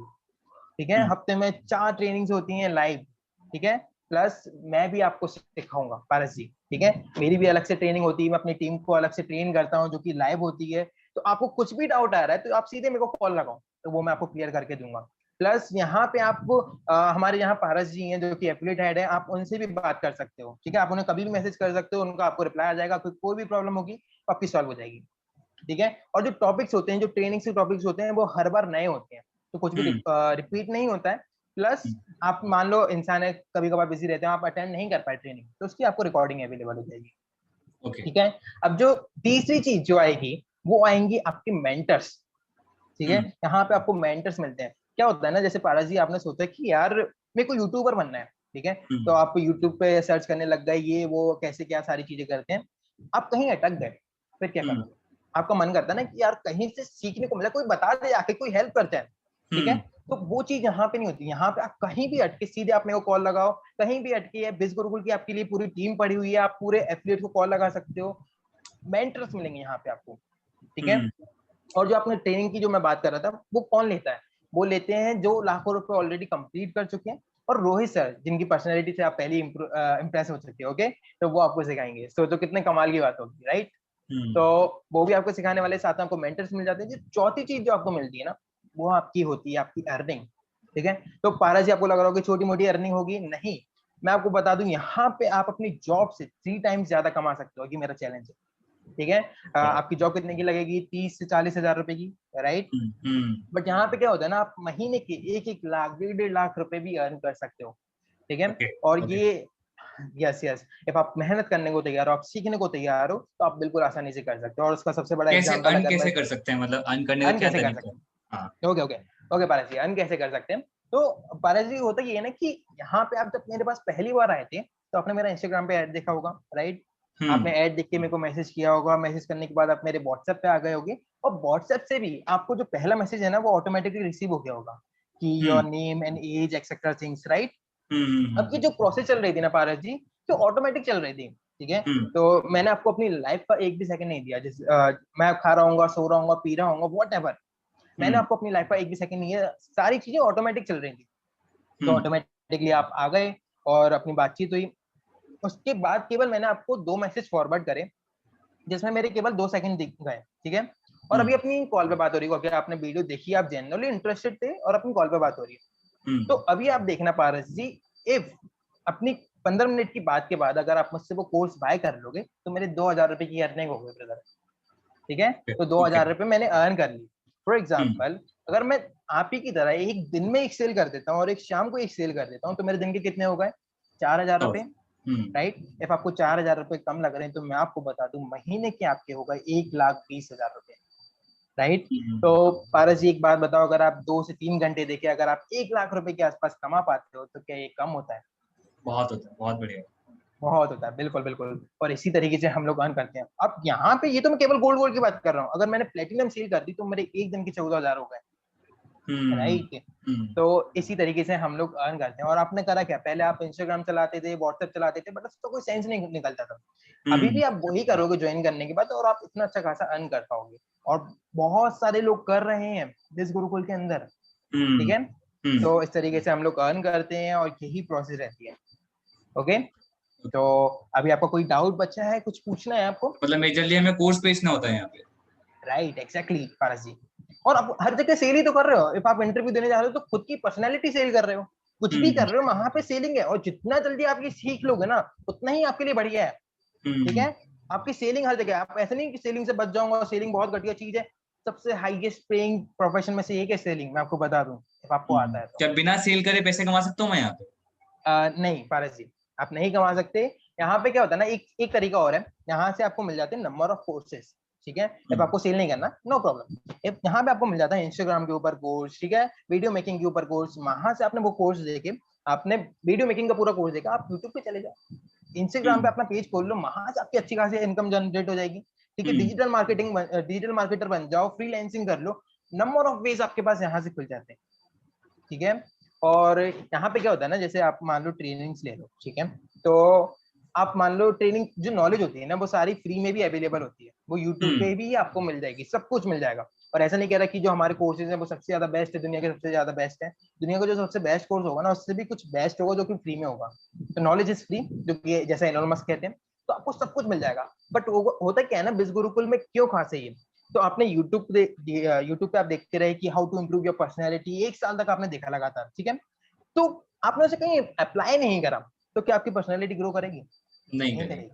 ठीक है? हम्म हफ्ते में 4 ट्रेनिंग्स होती हैं लाइव, ठीक है? प्लस मैं भी आपको सिखाऊंगा पारस जी, ठीक है? मेरी भी अलग से ट्रेनिंग होती है, मैं अपनी टीम को अलग से ट्रेन करता हूँ जो कि लाइव होती है। तो आपको कुछ भी डाउट आ रहा है तो आप सीधे मेरे को कॉल लगाओ, तो वो मैं आपको क्लियर करके दूंगा। प्लस यहाँ पे आपको हमारे यहाँ पारस जी हैं जो कि एफिलिएट हेड है, आप उनसे भी बात कर सकते हो, ठीक है? आप उन्हें कभी भी मैसेज कर सकते हो, उनका आपको रिप्लाई आ जाएगा, कोई भी प्रॉब्लम होगी तो आपकी सॉल्व हो जाएगी, ठीक है? और जो टॉपिक्स होते हैं, जो ट्रेनिंग के टॉपिक्स होते हैं, वो हर बार नए होते हैं, तो कुछ भी हम्म रिपीट नहीं होता है। प्लस आप मान लो इंसान है, कभी कभार बिजी रहते हैं, आप अटेंड नहीं कर पाए ट्रेनिंग, तो उसकी आपको रिकॉर्डिंग अवेलेबल हो जाएगी, ओके। ठीक है? अब जो तीसरी चीज जो आएगी, वो आएंगी आपके मेंटर्स, ठीक है? हम्म यहाँ पे आपको मेंटर्स मिलते हैं। क्या होता है ना, जैसे पारस जी आपने सोचा कि यार मेरे को यूट्यूबर बनना है, ठीक है? तो हम्म आप यूट्यूब पे सर्च करने लग गए, ये वो कैसे क्या सारी चीजें करते हैं, आप कहीं अटक गए, फिर क्या हम्म करोगे? आपका मन करता है ना कि यार कहीं से सीखने को मिला, कोई बता दे आके, कोई हेल्प करते हैं, ठीक है? हम्म तो वो चीज यहाँ पे नहीं होती, यहाँ पे आप कहीं भी अटके सीधे आप मेरे को कॉल लगाओ, कहीं भी अटके है, बिज गुरुकुल की आपके लिए पूरी टीम पड़ी हुई है, आप पूरे एफिलिएट को कॉल लगा सकते हो, मेंटर्स मिलेंगे यहाँ पे आपको, ठीक है? हम्म और जो आपने ट्रेनिंग की जो मैं बात कर रहा था, वो कौन लेता है? वो लेते हैं जो लाखों रुपए ऑलरेडी कंप्लीट कर चुके हैं, और रोहित सर जिनकी पर्सनैलिटी से आप पहले इंप्रेस हो चुके हो, ओके? तो वो आपको सिखाएंगे, सोचो कितने कमाल की बात होगी, राइट? तो हम्म वो भी आपको सिखाने वाले, साथ में आपको मेंटर्स मिल जाते हैं। जो चौथी चीज जो आपको मिलती है ना, वो आपकी होती है आपकी अर्निंग, ठीक है? तो पारा जी आपको लग रहा होगा कि छोटी मोटी अर्निंग होगी, नहीं, मैं आपको बता दूं, यहाँ पे आप अपनी जॉब से 3 टाइम्स ज्यादा कमा सकते हो, कि मेरा चैलेंज है, ठीक है। आपकी जॉब कितने की लगेगी, 30 से 40 हजार रुपए की, राइट। बट यहाँ पे क्या होता है ना, आप महीने के 1-1 लाख 1.5 लाख रुपए भी अर्न कर सकते हो, ठीक है। ओके और ओके। ये यस यस, इफ आप मेहनत करने को तैयार हो, आप सीखने को तैयार हो, तो आप बिल्कुल आसानी से कर सकते हो। और उसका सबसे बड़ा कैसे एग्जांपल अर्न अगर मैं, कैसे कर सकते हैं, मतलब अर्न करने का अर्न क्या कैसे कर तरीका सकते है? हाँ। हैं, ओके ओके ओके पारस जी, अर्न कैसे कर सकते हैं। तो पारस जी होता ये है ना कि यहाँ पे आप जब मेरे पास पहली बार आए थे, तो आपने मेरा इंस्टाग्राम पे ऐड देखा होगा, राइट। आपने ऐड देख के मेरे को मैसेज किया होगा, मैसेज करने के बाद आप मेरे व्हाट्सएप पे आ गए होगे, और व्हाट्सएप से भी आपको जो पहला मैसेज है ना, वो ऑटोमेटिकली रिसीव हो गया होगा कि your name and as etcetera things, right. अब की जो प्रोसेस चल रही थी ना पारस जी, तो ऑटोमेटिक चल रही थी, ठीक है। तो मैंने आपको अपनी लाइफ का एक भी सेकंड नहीं दिया, मैं खा रहा हूँ, सो रहा हूँ, पी रहा हूँ, वॉट एवर, मैंने आपको अपनी लाइफ का एक भी सेकंड नहीं है, सारी चीजें ऑटोमेटिक चल रही थी। तो ऑटोमेटिकली आप आ गए और अपनी बातचीत हुई। उसके बाद केवल मैंने आपको 2 मैसेज फॉरवर्ड करे, जिसमें मेरे केवल 2 सेकंड दिख गए, ठीक है। और अभी अपनी कॉल पे बात हो रही है, आपने वीडियो देखी, आप जनरली इंटरेस्टेड थे और अपनी कॉल पे बात हो रही है। तो अभी आप देखना पारस जी, इफ अपनी 15 मिनट की बात के बाद अगर आप मुझसे वो कोर्स बाय कर लोगे, तो मेरे 2,000 रुपए की अर्निंग हो गई ब्रदर, ठीक है। तो 2,000 रुपए मैंने अर्न कर ली। फॉर एग्जाम्पल, अगर मैं आप ही की तरह एक दिन में एक सेल कर देता हूँ और एक शाम को एक सेल कर देता हूँ, तो मेरे दिन के कितने हो गए, 4,000 रुपए, राइट। इफ आपको 4,000 रुपए कम लग रहे हैं, तो मैं आपको बता दूं, महीने के आपके हो गए 1,20,000 रुपए, राइट। तो पारस जी एक बात बताओ, अगर आप 2 से 3 घंटे देखे, अगर आप 1 लाख रुपए के आसपास कमा पाते हो, तो क्या ये कम होता है? बहुत होता है, बहुत बढ़िया। बहुत होता है, बिल्कुल बिल्कुल। और इसी तरीके से हम लोग अर्न करते हैं। अब यहाँ पे ये तो मैं केवल गोल्ड गोल्ड की बात कर रहा हूँ, अगर मैंने प्लेटिनम सेल कर दी, तो मेरे एक दिन के 14,000 हो गए, राइट। तो इसी तरीके से हम लोग अर्न करते हैं। और आपने करा क्या, पहले आप इंस्टाग्राम चलाते थे, व्हाट्सएप चलाते थे, बट उसका कोई सेंस नहीं निकलता था। अभी भी आप वही करोगे ज्वाइन करने के बाद, और आप इतना अच्छा खासा अर्न कर पाओगे। और बहुत सारे लोग कर रहे हैं दिस गुरुकुल के अंदर, ठीक है। तो इस तरीके से हम लोग अर्न करते हैं, और यही प्रोसेस रहती है, ओके। तो अभी आपका कोई डाउट बचा है, कुछ पूछना है आपको? मतलब मेजरली हमें कोर्स बेचना होता है यहाँ पे। राइट, एग्जैक्टली पारस जी। और आप हर जगह सेल ही तो कर रहे हो। इफ आप इंटरव्यू देने जा रहे हो, तो खुद की पर्सनैलिटी सेल कर रहे हो, कुछ भी कर रहे हो, वहां पे सेलिंग है। और जितना जल्दी आप ये सीख लोगे ना, उतना ही आपके लिए बढ़िया है, ठीक है। आपकी सेलिंग हर जगह, आप ऐसे नहीं कि सेलिंग से बच जाऊंगा, सेलिंग बहुत घटिया चीज है। सबसे हाईएस्ट पेइंग प्रोफेशन में से एक है सेलिंग, मैं आपको बता दूं, if आपको आता है तो। क्या बिना सेल करे पैसे कमा सकता हूँ मैं यहाँ पे? नहीं पारस जी, आप नहीं कमा सकते। यहाँ पे क्या होता है ना, एक एक तरीका और है। यहाँ से आपको मिल जाते हैं नंबर ऑफ कोर्सेज, ठीक है। अब आपको सेल नहीं करना, नो प्रॉब्लम। यहाँ पे आपको मिल जाता है इंस्टाग्राम के ऊपर कोर्स, ठीक है, वीडियो मेकिंग के ऊपर कोर्स। वहां से आपने वो कोर्स देखे, आपने वीडियो मेकिंग का पूरा कोर्स देखा, आप यूट्यूब पे चले जाओ, इंस्टाग्राम पे अपना पेज खोल लो, वहां से आपकी अच्छी खासी इनकम जनरेट हो जाएगी, ठीक है। डिजिटल मार्केटर बन जाओ, फ्रीलांसिंग कर लो। नंबर ऑफ वेज आपके पास यहाँ से खुल जाते हैं, ठीक है। और यहाँ पे क्या होता है ना, जैसे आप मान लो ट्रेनिंग्स ले लो, ठीक है। तो आप मान लो ट्रेनिंग जो नॉलेज होती है ना, वो सारी फ्री में भी अवेलेबल होती है, वो यूट्यूब पे भी आपको मिल जाएगी, सब कुछ मिल जाएगा। और ऐसा नहीं कह रहा कि जो हमारे कोर्सेज हैं वो सबसे ज्यादा बेस्ट है, दुनिया के सबसे ज्यादा बेस्ट है। दुनिया का जो सबसे बेस्ट कोर्स होगा ना, उससे भी कुछ बेस्ट होगा जो कि फ्री में होगा। तो नॉलेज इज फ्री, जो कि जैसे एलोन मस्क कहते हैं। तो आपको सब कुछ मिल जाएगा। बट होता क्या है ना, बिज गुरुकुल में क्यों खास है ये, तो आपने यूट्यूब पे आप देखते रहे कि how to improve your personality, 1 साल तक आपने देखा लगातार, ठीक है। तो आपने उसे कहीं अप्लाई नहीं करा, तो क्या आपकी पर्सनैलिटी ग्रो करेगी? नहीं नहीं करेगी।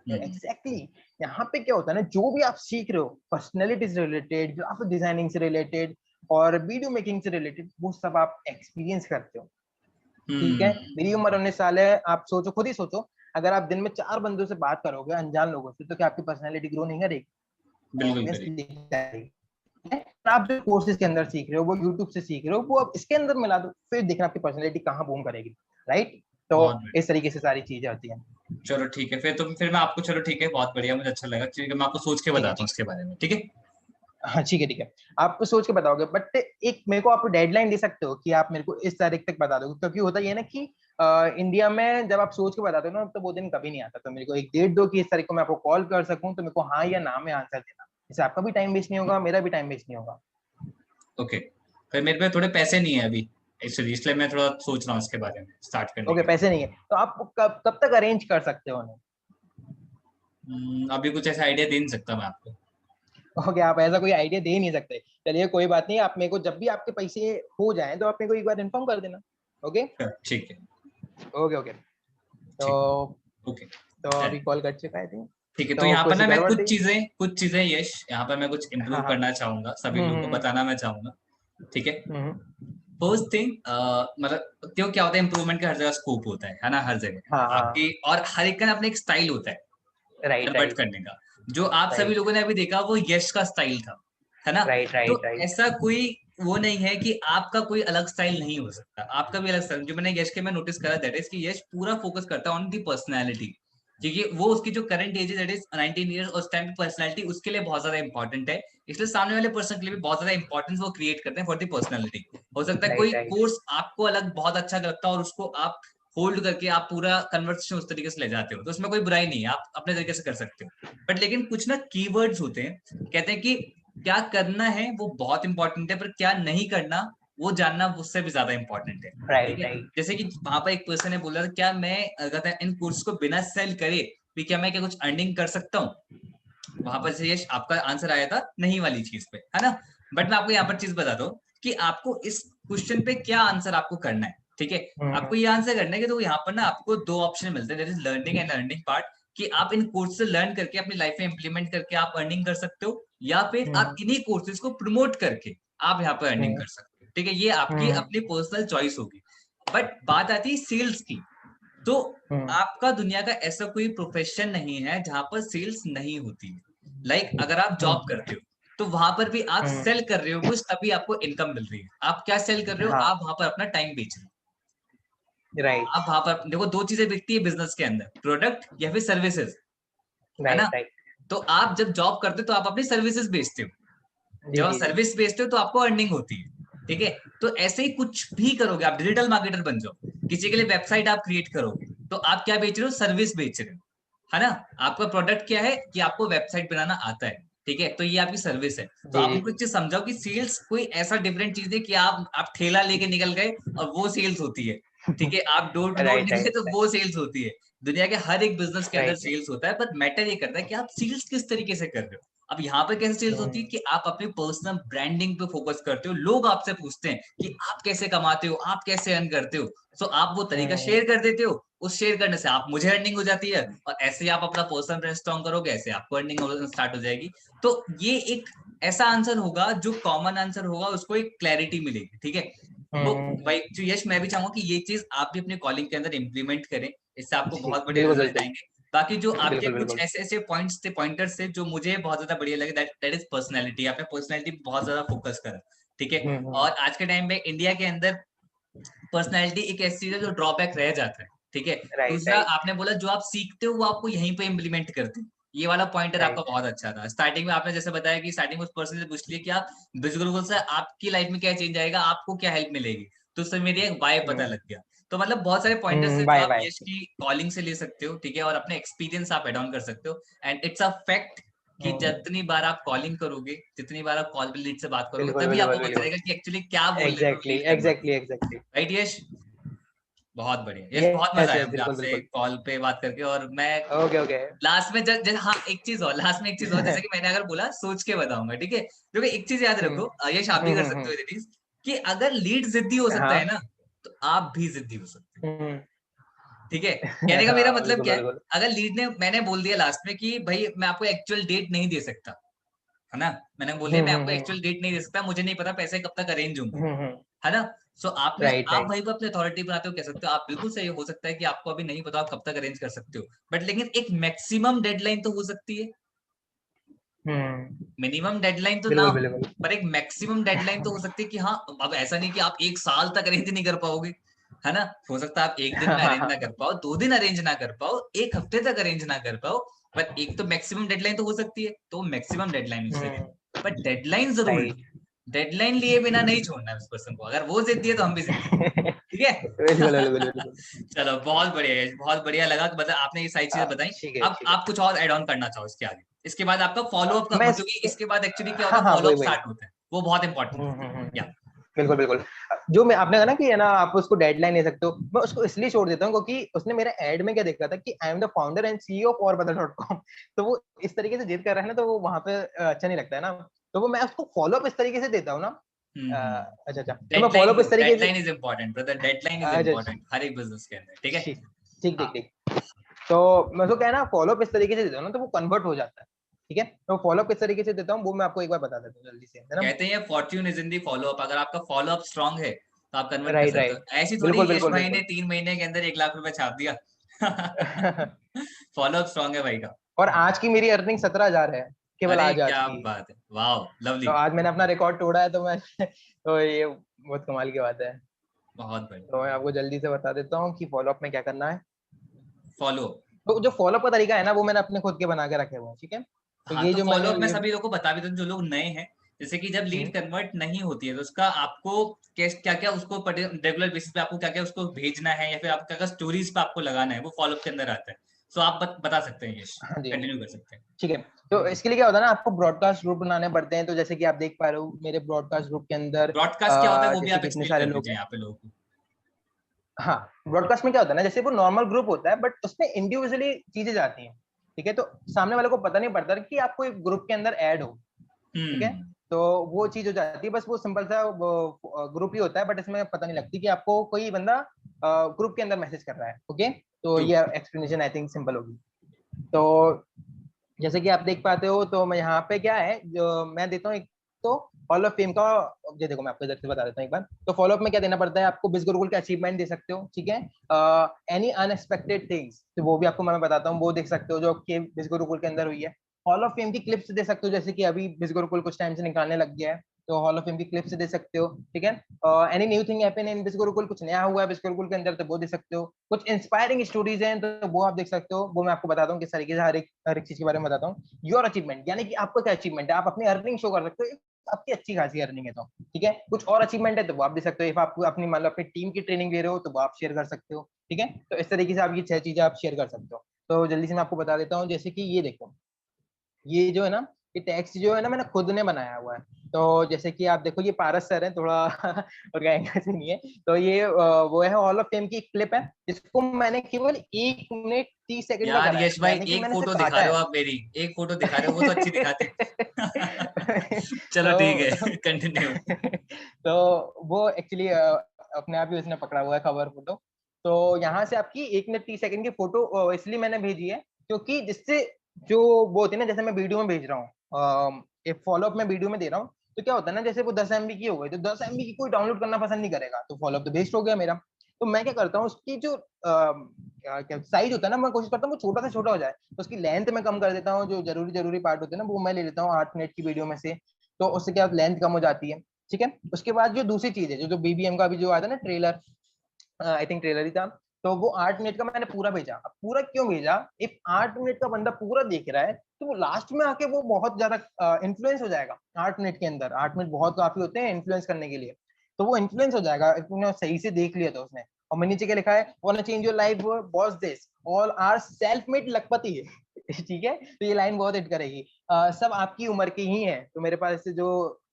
करेगी। एग्जैक्टली। यहाँ पे क्या होता है ना, जो भी आप सीख रहे हो पर्सनैलिटी से रिलेटेड, ग्राफिक डिजाइनिंग से रिलेटेड और वीडियो मेकिंग से रिलेटेड, वो सब आप एक्सपीरियंस करते हो, ठीक है। मेरी उम्र 19 साल है, आप सोचो, खुद ही सोचो, अगर आप दिन में 4 बंदों से बात करोगे, अनजान लोगों से, तो क्या आपकी पर्सनैलिटी ग्रो नहीं करेगी? बिल्कुल करेगी। ऑब्वियसली करेगी। आप जो कोर्सेज के अंदर सीख रहे हो, वो यूट्यूब से सीख रहे हो, वो आप इसके अंदर मिला दो, फिर देखना आपकी पर्सनैलिटी कहाँ बूम करेगी, राइट। तो बहुत बढ़िया। इस तरीके से सारी चीजें होती हैं। चलो ठीक है, फिर मैं आपको, चलो ठीक है, बहुत बढ़िया, मुझे अच्छा लगा। ठीक है, मैं आपको सोच के ठीक है, बताता हूँ ठीक उसके बारे में, ठीक है। है, हाँ ठीक है, ठीक है। आप सोच के बताओगे, बट एक मेरे को आप डेडलाइन दे सकते हो कि आप मेरे को इस तारीख तक बता दोगे, क्योंकि होता ये है ना कि इंडिया में जब आप सोच के बताते हो ना, तो वो दिन कभी नहीं आता। तो मेरे को एक डेट दो कि इस तारीख को मैं आपको कॉल कर सकूं, तो मेरे को हाँ या ना में आंसर देना, इससे आपका भी टाइम वेस्ट नहीं होगा, मेरा भी टाइम वेस्ट नहीं होगा। ओके। फिर मेरे पे थोड़े पैसे नहीं है अभी, इसलिए मैं थोड़ा सोच रहा हूँ इसके बारे में स्टार्ट करने ओके, के पैसे नहीं है, तो आप कब कब तक अरेंज कर सकते हो उन्हें? लिए। अभी कुछ ऐसा आइडिया दे नहीं सकता मैं आपको। ओके, आप ऐसा कोई आइडिया दे नहीं सकते। चलिए कोई बात नहीं, आप मेरे को जब भी आपके पैसे हो जाएं, तो आप मेरे को एक बार इन्फॉर्म कर देना। ओके ठीक है। Okay okay. तो ठीक। ओके। तो अभी कॉल कट चुका है, आई थिंक। ठीक है, तो तो यहाँ पर कुछ ना मैं गड़बड़ थी। कुछ चीजें यश यहाँ पर मैं कुछ इम्प्रूव हाँ हाँ। करना चाहूंगा, सभी लोगों को हम्म। बताना मैं चाहूंगा। ठीक है, हम्म। फर्स्ट थिंग मतलब क्यों क्या होता है, इम्प्रूवमेंट का हर जगह स्कोप होता है ना, हर जगह हाँ हाँ। आपकी, और हर एक का अपना एक स्टाइल होता है राइट कन्वर्ट राइट करने का। जो आप सभी राइट लोगों ने अभी देखा वो यश का स्टाइल था, है ना। राइट तो राइट राइट। ऐसा कोई वो नहीं है कि आपका कोई अलग स्टाइल नहीं हो सकता, आपका भी अलग स्टाइल। जो मैंने यश के में नोटिस करा दैट इज कि यश पूरा फोकस करता है ऑन दी पर्सनैलिटी, क्योंकि वो उसकी जो करंट एज है दैट इज 19 ईयर्स, उस टाइम की पर्सनैलिटी उसके लिए बहुत ज्यादा इंपॉर्टेंट है, इसलिए सामने वाले पर्सन के लिए भी बहुत ज्यादा इंपॉर्टेंस वो क्रिएट करते हैं फॉर दी पर्सनैलिटी। हो सकता है कोई राइट राइट। कोर्स आपको अलग बहुत अच्छा लगता है और उसको आप होल्ड करके आप पूरा कन्वर्सेशन उस तरीके से ले जाते हो, तो उसमें कोई बुराई नहीं है, आप अपने तरीके से कर सकते हो। बट लेकिन कुछ ना कीवर्ड्स होते हैं, कहते हैं कि क्या करना है वो बहुत इंपॉर्टेंट है, पर क्या नहीं करना वो जानना उससे भी ज्यादा इंपॉर्टेंट है। ठीक राइट है, राइट। जैसे कि वहां पर एक पर्सन ने बोला था, क्या मैं कहता है इन कोर्स को बिना सेल करे भी क्या मैं क्या कुछ अर्निंग कर सकता हूँ। वहां पर से ये आपका आंसर आया था नहीं वाली चीज पे, है ना। बट मैं आपको यहाँ पर चीज बताता हूँ कि आपको इस क्वेश्चन पे क्या आंसर आपको करना है। ठीक है, आपको ये आंसर करना है कि तो यहाँ पर ना आपको दो ऑप्शन मिलते हैं, that is learning and earning part, कि आप इन कोर्स से लर्न करके अपनी लाइफ में इंप्लीमेंट करके आप अर्निंग कर सकते हो, या फिर आप इन्हीं कोर्सेज को प्रमोट करके आप यहाँ पर अर्निंग कर सकते हो। ठीक है, ये आपकी अपनी पर्सनल चॉइस होगी। बट बात आती है सेल्स की, तो आपका दुनिया का ऐसा कोई प्रोफेशन नहीं है जहां पर सेल्स नहीं होती है। अगर आप जॉब करते हो तो वहां पर भी आप सेल कर रहे हो कुछ, तभी आपको इनकम मिल रही है। आप क्या सेल कर रहे हो, हाँ आप वहां पर अपना टाइम बेच रहे हो। राइट आप वहां पर देखो, दो चीजें बिकती है बिजनेस के अंदर, प्रोडक्ट या फिर सर्विसेज, है ना। Right right. तो आप जब जॉब करते हो तो आप अपनी सर्विसेज बेचते हो, जी जब आप जी जी। सर्विस बेचते हो तो आपको अर्निंग होती है। ठीक है, तो ऐसे ही कुछ भी करोगे, आप डिजिटल मार्केटर बन जाओ, किसी के लिए वेबसाइट आप क्रिएट करोगे, तो आप क्या बेच रहे हो, सर्विस बेच रहे हो, है ना। आपका प्रोडक्ट क्या है कि आपको वेबसाइट बनाना आता है, ठीक है, तो ये आपकी सर्विस है। तो जी आप जी। उनको एक चीज समझाओ कि सेल्स कोई ऐसा डिफरेंट चीज है कि आप ठेला लेके निकल गए और वो सेल्स होती है। ठीक है, आप डोर टू डोर राइट निकले राइट तो वो सेल्स होती है। दुनिया के हर एक बिजनेस के अंदर राइट। सेल्स होता है, पर मैटर ये करता है कि आप सेल्स किस तरीके से कर रहे हो। अब यहाँ पे कैसे सेल्स होती है कि आप अपनी पर्सनल ब्रांडिंग पे फोकस करते हो, लोग आपसे पूछते हैं कि आप कैसे कमाते हो, आप कैसे अर्न करते हो, तो आप वो तरीका शेयर कर देते हो, उस शेयर करने से आप मुझे अर्निंग हो जाती है, और ऐसे ही आप अपना पर्सनल ब्रांड स्ट्रॉन्ग करोगे, ऐसे आपको अर्निंग स्टार्ट हो जाएगी। तो ये एक ऐसा आंसर होगा जो कॉमन आंसर होगा, उसको एक क्लैरिटी मिलेगी। ठीक है, वो भाई जो यश, मैं भी चाहूंगा कि ये चीज आप भी अपने कॉलिंग के अंदर इंप्लीमेंट करें, इससे आपको जी बहुत बड़े बिल्कुल रिजल्ट बिल्कुल। आएंगे। बाकी जो आपके बिल्कुल कुछ बिल्कुल। ऐसे ऐसे पॉइंट्स थे, पॉइंटर्स थे जो मुझे बहुत ज्यादा बढ़िया लगे, दैट इज पर्सनैलिटी। आपने पर्सनैलिटी पे बहुत ज्यादा फोकस करा। ठीक है, और आज के टाइम में इंडिया के अंदर पर्सनैलिटी एक ऐसी चीज है जो ड्रॉबैक रह जाता है। ठीक है, राइट दूसरा राइट आपने बोला जो आप सीखते हो वो आपको यहीं पे इम्प्लीमेंट करते हो, ये वाला पॉइंटर आपका राइट। बहुत अच्छा था। स्टार्टिंग में आपने जैसे बताया कि स्टार्टिंग में उस पर्सन से पूछ लिया कि आप बिजनेस से आपकी लाइफ में क्या चेंज आएगा, आपको क्या हेल्प मिलेगी, तो उससे मेरी एक वाई पता लग गया। तो मतलब बहुत सारे पॉइंटर्स है जो बाय आप बाय। यश की कॉलिंग से ले सकते हो। ठीक है, और अपने एक्सपीरियंस आप एड ऑन कर सकते हो। एंड इट्स अ फैक्ट कि जितनी बार आप कॉलिंग करोगे, जितनी बार आप कॉल पे लीड से बात करोगे, बिल्कुल तभी बिल्कुल आपको पता बिल्कुल। चलेगा कि एक्चुअली क्या बोल रहे थे वो एग्जैक्टली लीड कन्वर्ट एग्जैक्टली करने। एग्जैक्टली। राइट यश, बहुत बढ़िया यश, बहुत मजा यस आया यस मुझे बिल्कुल आपसे बिल्कुल। कॉल पे बात करके। और मैं ओके ओके। लास्ट में हाँ एक चीज और, लास्ट में एक चीज और, जैसे कि मैंने अगर बोला सोच के बताऊंगा। ठीक है, क्योंकि एक चीज याद रखो, यश आप भी कर सकते हो ये चीज, कि अगर लीड जिद्दी हो सकता है हाँ। ना, तो आप भी जिद्दी हो सकते हो। हम्म। ठीक है, कहने का मेरा हाँ मतलब बिल्कुल क्या है, बिल्कुल। अगर लीड ने, मैंने बोल दिया लास्ट में कि भाई मैं आपको एक्चुअल डेट नहीं दे सकता, है ना, मैंने बोल दिया मैं आपको एक्चुअल डेट नहीं दे सकता, मुझे नहीं पता पैसे कब तक अरेंज होंगे, है ना। सो आपने राइट आप राइट। भाई को अपनी अथॉरिटी बनाते हो, कह सकते हो, आप बिल्कुल सही हो सकता है कि आपको अभी नहीं पता आप कब तक अरेंज कर सकते हो, बट लेकिन एक मैक्सिमम डेडलाइन तो हो सकती है। मिनिमम डेडलाइन तो ना बिल्कुल हो, बिल्कुल। पर एक मैक्सिमम डेडलाइन तो हो सकती है कि हाँ, अब ऐसा नहीं कि आप एक साल तक अरेंज नहीं कर पाओगे, है ना। हो सकता है आप एक दिन में हाँ अरेंज ना हाँ। कर पाओ, 2 दिन अरेंज ना कर पाओ, एक हफ्ते तक अरेंज ना कर पाओ, पर एक तो मैक्सिमम डेडलाइन तो हो सकती है, तो मैक्सिमम डेडलाइन उसे है। पर डेडलाइन जरूर लो, राइट। डेडलाइन लिए बिना नहीं छोड़ना है उस पर्सन को, अगर वो जिद्दी है तो हम भी जिद्दी हैं। ठीक है। बिल्कुल बिल्कुल बिल्कुल। चलो बहुत बढ़िया है, बहुत बढ़िया लगा, तो मतलब आपने ये सारी चीजें बताई। ठीक है अब ठीक है। आप कुछ और ऐड ऑन करना चाहो इसके आगे, इसके बाद आपका फॉलो अप का, मैं क्योंकि इसके बाद एक्चुअली क्या होता हाँ है, हाँ फॉलो वही अप वही। स्टार्ट होता है, वो बहुत इंपॉर्टेंट होता है। या बिल्कुल बिल्कुल। जो मैं आपने कहा ना कि है ना आप उसको डेडलाइन ले सकते हो, मैं उसको इसलिए छोड़ देता हूँ क्योंकि उसने मेरे एड में क्या देखा था कि I am the founder and CEO of औरबदल.com। तो वो इस तरीके से जिद कर रहा है ना, तो वो वहां पे अच्छा नहीं लगता है ना। तो वो मैं उसको फॉलो अप इस तरीके से देता हूँ ना। अच्छा अच्छा, तो मैं फॉलो डेडलाइन अप लो, इस तरीके से। Deadline is important brother, deadline is अच्छा इम्पोर्टेंट हर एक बिजनेस के अंदर। ठीक है, ठीक ठीक हाँ, ठीक ठीक। तो मैं तो क्या है ना, फॉलोअप इस तरीके से देता हूँ ना तो वो कन्वर्ट हो जाता है, ठीक है। तो फॉलोअप किस तरीके से देता हूँ वो मैं आपको एक बार बता देता हूँ जल्दी से, है ना। कहते हैं Fortune is in the follow up, अगर आपका फॉलोअप स्ट्रांग है तो आप कन्वर्ट कर राइट सकते राइट, हो। ऐसी थोड़ी बिल्कुल यश बिल्कुल भाई ने बिल्कुल। 3 महीने के अंदर 1 लाख रुपए छाप दिया। फॉलोअप स्ट्रांग है भाई का। और आज की मेरी अर्निंग 17,000 है, केवल अरे आज क्या की। बात है, वाह तो लवली। आज मैंने अपना रिकॉर्ड तोड़ा है, तो मैं तो ये बहुत कमाल की बात है। बहुत बढ़िया। तो मैं आपको जल्दी से बता देता हूँ कि फॉलोअप में क्या करना है। फॉलो। तो जो फॉलोअप का तरीका है ना वो मैंने अपने खुद के बना के रखे हुए हैं, ठीक है। तो हाँ ये तो जो फॉलो मैंने अप में ये सभी लोगों को बता भी दो जो लोग नए हैं, जैसे कि जब लीड हम्म, कन्वर्ट नहीं होती है तो उसका आपको क्या क्या उसको रेगुलर बेसिस पे आपको क्या क्या उसको भेजना है या फिर आपको क्या क्या स्टोरीज पे आपको लगाना है, वो फॉलो अप के अंदर आता है। सो आप बता सकते हैं यश, हाँ जी हाँ जी, कंटिन्यू कर सकते हैं। ठीक है। तो इसके लिए क्या होता है ना, आपको ब्रॉडकास्ट ग्रुप बनाने पड़ते हैं। तो जैसे कि आप देख पा रहे हो मेरे ब्रॉडकास्ट ग्रुप के अंदर ब्रॉडकास्ट क्या होता है वो भी जैसे आप कि इतने एक्सप्लेन सारे कर लोग दीजिए हैं। यहाँ पे लोगों को। हाँ, ब्रॉडकास्ट में क्या होता है ना, जैसे वो नॉर्मल ग्रुप होता है बट उसमें इंडिविजुअली चीजें जाती हैं, ठीक है। तो सामने वाले को पता नहीं पड़ता कि आपको एक ग्रुप के अंदर ऐड हो, ठीक है। हम्म। तो वो चीज हो जाती है, बस वो सिंपल सा ग्रुप ही होता है, बट इसमें पता नहीं लगती कि आपको कोई बंदा ग्रुप के अंदर मैसेज कर रहा है, ओके। तो ट्रू। ये एक्सप्लेनेशन आई थिंक सिंपल होगी। तो जैसे कि आप देख पाते हो, तो मैं यहाँ पे क्या है जो मैं देता हूँ एक, तो हॉल ऑफ फेम का, ये देखो मैं आपको इधर से बता देता हूँ एक बार। तो फॉलो अप में क्या देना पड़ता है आपको, बिस गुरुकुल के अचीवमेंट दे सकते हो, ठीक है। एनी अनएक्सपेक्टेड थिंग्स, तो वो भी आपको मैं बताता हूँ, वो देख सकते हो जो कि बिस गुरुकुल के अंदर हुई है। हॉल ऑफ फेम की क्लिप्स दे सकते हो, जैसे कि अभी बिस गुरुकुल कुछ टाइम से निकालने लग गया है, तो हॉल ऑफ फेम की क्लिप्स दे सकते हो, ठीक है। Any new thing happen in बिस गुरुकुल, कुछ नया हुआ है बिस गुरुकुल के अंदर, तो वो दे सकते हो। कुछ इंस्पायरिंग स्टोरीज हैं तो वो आप देख सकते हो, वो मैं आपको बताता हूँ किस तरीके से हर एक चीज के बारे में बताता हूँ। योर अचीवमेंट, यानी कि आपका क्या अचीवमेंट है, आप अपनी अर्निंग शो कर सकते हो, आपकी अच्छी खासी अर्निंग है तो, ठीक है। कुछ और अचीवमेंट है तो वो आप दे सकते हो, इफ आप अपनी मान लो अपनी टीम की ट्रेनिंग ले रहे हो तो वो आप शेयर कर सकते हो, ठीक है। तो इस तरीके से आप ये 6 चीजें आप शेयर कर सकते हो। तो जल्दी से मैं आपको बता देता हूँ, जैसे कि ये देखो, ये जो है ना, ये टेक्स्ट जो है ना मैंने खुद ने बनाया हुआ है। तो जैसे कि आप देखो, ये पारस सर है थोड़ा और एंगल से नहीं है। तो ये वो है हॉल ऑफ फेम की एक क्लिप है, इसको मैंने केवल 1 मिनट 30 सेकंड का यार करा है, यश भाई यानी कि एक मैंने इसे फोटो दिखा काटा रहे हो है। आप, मेरी एक फोटो दिखा रहे हो, वो तो अच्छी दिखाते। चलो ठीक तो है, कंटिन्यू। तो वो एक्चुअली अपने आप ही उसने पकड़ा हुआ है कवर फोटो। तो यहाँ से आपकी 1 मिनट 30 सेकंड की फोटो इसलिए मैंने भेजी है, क्योंकि जिससे जो वो होती है ना, जैसे मैं वीडियो में भेज रहा हूँ, एक फॉलोअप में वीडियो में दे रहा हूँ, तो क्या होता है ना, जैसे वो 10 MB की हो गई, तो 10 MB की कोई डाउनलोड करना पसंद नहीं करेगा, तो फॉलोअप तो वेस्ट हो गया मेरा। तो मैं क्या करता हूँ, उसकी जो क्या साइज होता है ना, मैं कोशिश करता हूँ वो छोटा से छोटा हो जाए, तो उसकी लेंथ में कम कर देता हूँ, जो जरूरी जरूरी पार्ट होते हैं ना वो मैं ले लेता हूँ 8 मिनट की वीडियो में से। तो उससे क्या लेंथ कम हो जाती है, ठीक है। उसके बाद जो दूसरी चीज है, जो बीबीएम का अभी जो आया था ना ट्रेलर, आई थिंक ट्रेलर ही था, तो वो 8 मिनट का मैंने पूरा भेजा। अब पूरा क्यों भेजा, एक 8 मिनट का बंदा पूरा देख रहा है तो वो लास्ट में आके वो बहुत ज्यादा इन्फ्लुएंस हो जाएगा। 8 मिनट के अंदर 8 मिनट बहुत काफी होते हैं इन्फ्लुएंस करने के लिए, तो वो इन्फ्लुएंस हो जाएगा, इतना सही से देख लिया था उसने। और मैंने नीचे क्या लिखा है, wanna change your life boss this, all are self made lakhpati है। ठीक है, तो ये लाइन बहुत हिट करेगी। सब आपकी उम्र के ही है, तो मेरे पास से जो